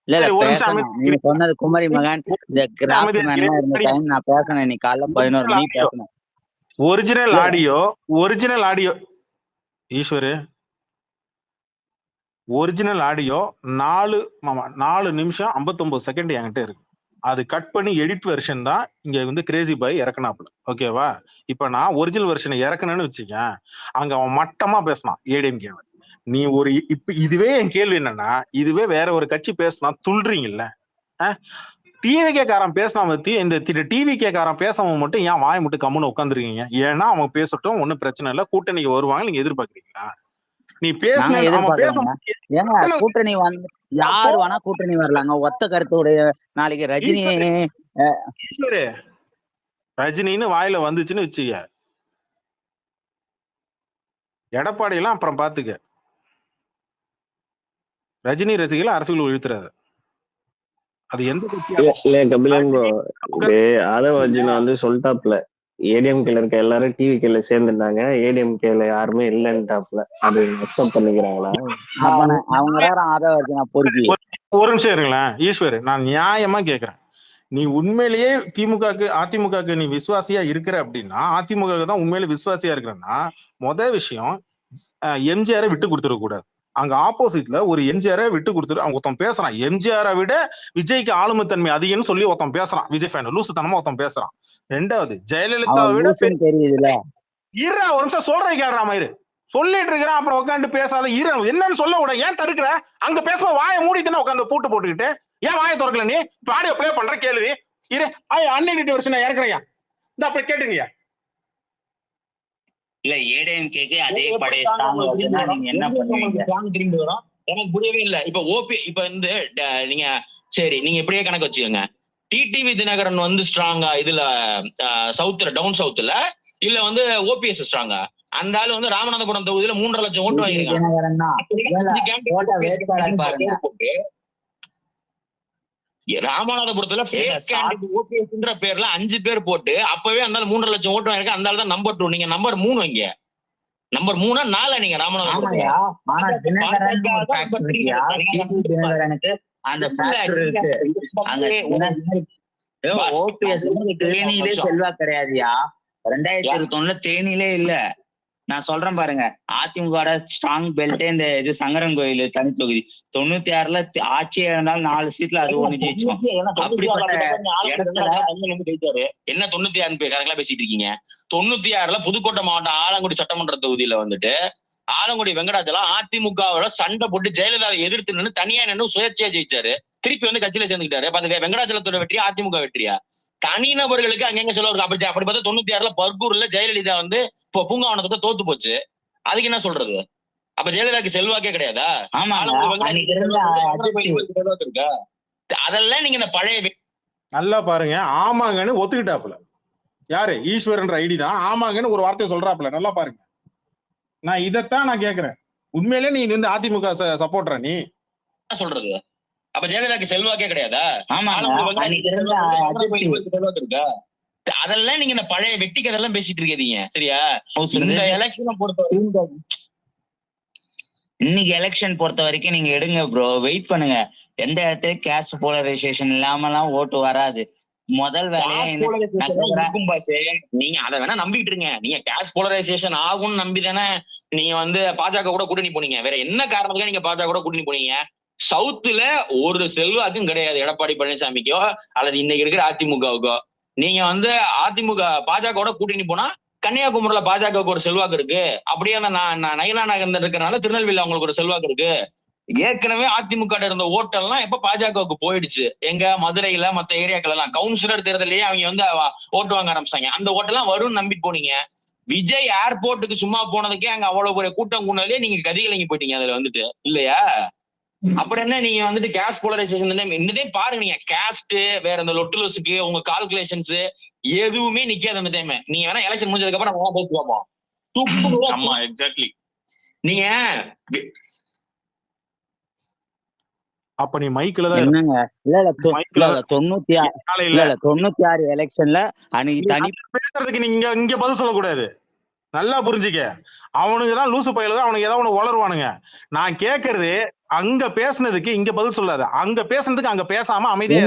நீங்க சொன்னது குமரி மகன் இந்த கிராஃப்ட்மேன் இருந்த டைம் நான் பேசினேன். இன்னைக்கு காலைல 11 மணிக்கு பேசினேன். ஒரிஜினல் ஆடியோ ஈஸ்வரு, ஒரிஜினல் ஆடியோ 4 நிமிஷம் 59 செகண்ட் என்கிட்ட இருக்கு. அது கட் பண்ணி எடிட் வெர்ஷன் தான் இங்க வந்து கிரேசி பாய் இறக்குனாப்புல. ஓகேவா? இப்ப நான் ஒரிஜினல் வெர்ஷனை இறக்கணும்னு வச்சுக்க, அங்க அவன் மட்டமா பேசினான் ஏடிஎம்கே. நீ இப்ப இதுவே என் கேள்வி என்னன்னா, இதுவே வேற ஒரு கட்சி பேசினா துள்றீங்கல்ல? டிவிகே காரன் பேசினா இந்த டிவிகே காரன் பேசாம மட்டும் ஏன் வாய் மட்டும் கம்முன்னு உட்காந்துருக்கீங்க? ஏன்னா அவன் பேசட்டும், ஒன்னும் பிரச்சனை இல்லை, கூட்டணிக்கு வருவாங்க, நீங்க எதிர்பார்க்கறீங்களா? நீ கூட்டணி வந்து யாரு வேணா கூட்டணி வரலாங்க, ஒத்த கருத்துடைய. நாளைக்கு ரஜினின்னு வாயில வந்துச்சுன்னு வச்சுக்க, எடப்பாடி எல்லாம் அப்புறம் பாத்துக்க. ரஜினி ரசிகர்கள் அரசியல் இழுத்துறாது. அது எந்த ஆதவர்ஜுனா வந்து சொல்லிட்டாப்ல, ஏடிஎம்கேல இருக்க எல்லாரும் டிவிகேல சேர்ந்துட்டாங்க, ஏடிஎம்கேல யாருமே இல்லைன்னுட்டாப்ல. அது அக்செப்ட் பண்ணிக்கிறாங்களா? ஒரு நிமிஷம் இருங்களேன் ஈஸ்வர், நான் நியாயமா கேக்குறேன். நீ உண்மையிலேயே அதிமுகக்கு நீ விசுவாசியா இருக்கிற அப்படின்னா, அதிமுக தான் உண்மையிலே விசுவாசியா இருக்கிறன்னா, முதல் விஷயம் எம்ஜிஆரை விட்டு கொடுத்துட கூடாது. அங்க ஆப்போசிட்ல ஒரு எம்ஜிஆரை விட்டு கொடுத்துட்டு அவங்க ஒருத்தன் பேசுறான், எம்ஜிஆரை விட விஜய்க்கு ஆளுமைத்தன்மை அதிகம்னு சொல்லி ஒருத்தன் பேசுறான், விஜய் ஃபேன் லூசுத்தனமா ஒருத்தன் பேசுறான். 2வது ஜெயலலிதாவை விட ஒரு நிமிஷம் சொல்றேன் கேட்கறான் மயிறு சொல்லிட்டு இருக்கிறான், அப்புறம் உட்காந்து பேசாத என்னன்னு சொல்ல விட, ஏன் தடுக்கிற? அங்க பேசுற வாயை மூடிட்டுனா உட்காந்து பூட்டு போட்டுக்கிட்டு ஏன் வாயை திறக்கல? நீ இப்ப ஆடியோ பிளே பண்ற கேள்வி இரு, அன்எடிட் வெர்ஷன் இறக்குறேன், இந்த அப்ப கேட்டுங்க. இல்ல ஏடிஎம்கேக்கு அதே பழைய ஸ்ட்ராங் வருதுன்னா நீங்க என்ன பண்ணுவீங்க? திரும்பி வரும், எனக்கு புரியவே இல்ல. இப்ப ஓபி இப்ப வந்து நீங்க சரி நீங்க இப்படியே கணக்கு வச்சுக்கோங்க. டிடிவி தினகரன் வந்து ஸ்ட்ராங்கா இதுல சவுத்துல டவுன் சவுத்துல, இல்ல வந்து ஓபிஎஸ் ஸ்ட்ராங்கா? அந்த ஆளு வந்து ராமநாதபுரம் தொகுதியில 3.5 லட்சம் ஓட்டு வாங்கிருக்காங்க. ராமநாதபுரத்துல ஓபிஎஸ்ன்ற பேர்ல 5 பேர் போட்டு அப்பவே அந்த 3.5 லட்சம் ஓட்டு வாங்கிருக்க. அந்த ஆள் தான் நம்பர் 2. நீங்க நம்பர் 3 இங்க நம்பர் 3 4 நீங்க ராமநாதபுரம். ஓபிஎஸ் தேனியிலே செல்வா கிடையாதுயா. 2021 தேனியிலே இல்ல. நான் சொல்றேன் பாருங்க, அதிமுக ஸ்ட்ராங் பெல்ட் இந்த இது சங்கரன் கோயில் தனி தொகுதி 96ல ஆட்சி இழந்தாலும் 4 சீட்ல அது ஒண்ணு ஜெயிச்சோம். அப்படிப்பட்ட என்ன 96 கரெக்டா பேசிட்டு இருக்கீங்க? 96ல புதுக்கோட்டை மாவட்டம் ஆலங்குடி சட்டமன்ற தொகுதியில வந்துட்டு ஆலங்குடி வெங்கடாச்சலம் அதிமுகவோட சண்டை போட்டு ஜெயலலிதாவை எதிர்த்து நின்று தனியா நின்று சுயேட்சையா ஜெயிச்சாரு. திருப்பி வந்து கட்சியில சேர்ந்துக்கிட்டாரு. அப்ப அந்த வெங்கடாச்சலத்தோட வெற்றியா அதிமுக வெற்றியா? தனிநபர்களுக்கு அங்கங்க செலவு இருக்கு. அப்படி பார்த்தா 96ல பர்கூர்ல ஜெயலலிதா வந்து இப்போ பூங்காவனத்தை தோத்து போச்சு. அதுக்கு என்ன சொல்றது? அப்ப ஜெயலலிதாக்கு செல்வாக்கே கிடையாதா? அதெல்லாம் நீங்க இந்த பழைய நல்லா பாருங்க. ஆமாங்கன்னு ஒத்துக்கிட்டாப்புல யாரு? ஈஸ்வரன் ஐடி தான் ஆமாங்கன்னு ஒரு வார்த்தை சொல்றாப்புல. நல்லா பாருங்க. நான் இதைத்தான் நான் கேக்குறேன். உண்மையிலே நீ வந்து அதிமுக சப்போர்ட்டரா? நீ என்ன சொல்றது? அப்ப ஜெயலலிதாக்கு செல்வாக்கே கிடையாதா? அதெல்லாம் நீங்க இந்த பழைய வெட்டி கதெல்லாம் பேசிட்டு இருக்கீங்க. சரியா? இந்த எலெக்ஷனை பொறுத்த இன்னைக்கு எலெக்ஷன் பொறுத்த வரைக்கும் நீங்க எடுங்க ப்ரோ, வெயிட் பண்ணுங்க. எந்த இடத்துல கேஸ்ட் போலரைசேஷன் இல்லாமலாம் ஓட்டு வராது. முதல் வேலையா நீங்க அதை வேணா நம்பிட்டு இருங்க. நீங்க கேஷ் போலரைசேஷன் ஆகும்னு நம்பி தானே நீங்க வந்து பாஜக கூட கூட்டணி போனீங்க. வேற என்ன காரணத்துக்கு நீங்க பாஜக கூட கூட்டணி போனீங்க? சவுத்துல ஒரு செல்வாக்கும் கிடையாது எடப்பாடி பழனிசாமிக்கோ அல்லது இன்னைக்கு இருக்கிற அதிமுகவுக்கோ. நீங்க வந்து அதிமுக பாஜக கூட்டணி போனா கன்னியாகுமரியில பாஜகவுக்கு ஒரு செல்வாக்கு இருக்கு. அப்படியே அந்த நயினா நகர் இருக்கிறனால திருநெல்வேலியில அவங்களுக்கு ஒரு செல்வாக்கு இருக்கு. ஏற்கனவே அதிமுக இருந்த ஓட்டெல்லாம் எப்ப பாஜகவுக்கு போயிடுச்சு. எங்க மதுரையில மத்த ஏரியாக்கள் எல்லாம் கவுன்சிலர் தேர்தலையே அவங்க வந்து ஓட்டு வாங்க ஆரம்பிச்சாங்க. அந்த ஓட்டெல்லாம் வரும்னு நம்பிட்டு போனீங்க. விஜய் ஏர்போர்ட்டுக்கு சும்மா போனதுக்கே அங்க அவ்வளவு பெரிய கூட்டம் கூடாலே நீங்க கதிகலங்கி போயிட்டீங்க அதுல வந்துட்டு இல்லையா? அப்புறம் என்ன நீங்க வந்துட்டு கேஸ்ட் போலரைசேஷன் இந்த டைம் பாருங்க. நீங்க கேஸ்ட் வேற இந்த லொட்டுலஸுக்கு உங்க கால்குலேஷன்ஸ் எதுவுமே நிக்காது அந்த டைம். நீங்க வேணா எலெக்ஷன் முடிஞ்சதுக்கு அப்புறம் நம்ம பேசி பார்ப்போம். ஆமா எக்ஸாக்ட்லி. நீங்க அப்ப நீ மைக்ல தான் என்னங்க? இல்ல 96 எலெக்ஷன்ல அன்னைக்கு தனி பேசுறதுக்கு நீங்க இங்க பதில் சொல்லக்கூடாது. நல்லா புரிஞ்சுக்க. அவனுக்கு தான் லூசு பயிலுங்க. அவனுக்கு ஏதாவது ஒண்ணு வளருவானுங்க. நான் கேக்குறது அங்க பேசுனதுக்கு இங்க பதில் சொல்லாத. அங்க பேசுனதுக்கு அங்க பேசாம அமைதியா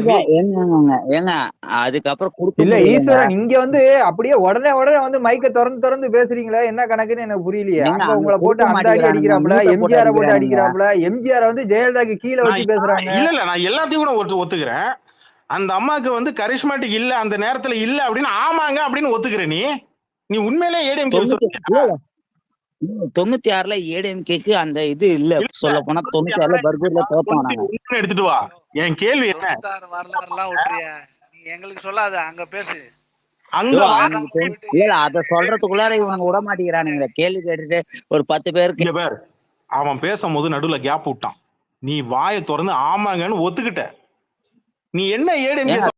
ஏங்க அதுக்கப்புறம் இல்ல ஈஸ்வரன் இங்க வந்து அப்படியே உடனே வந்து மைக்க திறந்து பேசுறீங்களா? என்ன கணக்குன்னு எனக்கு புரியலையே. அங்க உங்களை போட்டு அந்த அடி அடிக்கிறாப்ல, எம்ஜிஆர் போட்டு அடிக்கிறாப்ல. எம்ஜிஆர் வந்து ஜெயலலிதாக்கு கீழே வச்சு பேசுறாங்க. இல்ல நான் எல்லாத்தையும் கூட ஒத்துக்கிறேன். அந்த அம்மாக்கு வந்து கரிஸ்மாட்டிக் இல்ல அந்த நேரத்துல இல்ல அப்படின்னு ஆமாங்க அப்படின்னு ஒத்துக்கிற. நீ உண்மையிலே ஏடிஎம்கே 96ல ஏடிஎம்கேக்கு அந்த இது இல்ல. சொல்ல போனா 96ல பர்கூர்ல தோத்தோம். எடுத்துட்டு வா. என் கேள்வி என்ன? வரலாறுலாம் விட்டுறியா? நீ எங்களுக்கு சொல்லாத, அங்க பேசு. இல்ல அத சொல்றதுக்குள்ளார இவங்க விட மாட்டேங்கிறானுங்க. கேள்வி கேட்டுட்டு ஒரு 10 பேருக்கு பேர் அவன் பேசும்போது நடுவுல கேப் விட்டான். நீ வாயை திறந்து ஆமாங்கன்னு ஒத்துக்கிட்ட. நீ என்ன ஏடிஎம்கே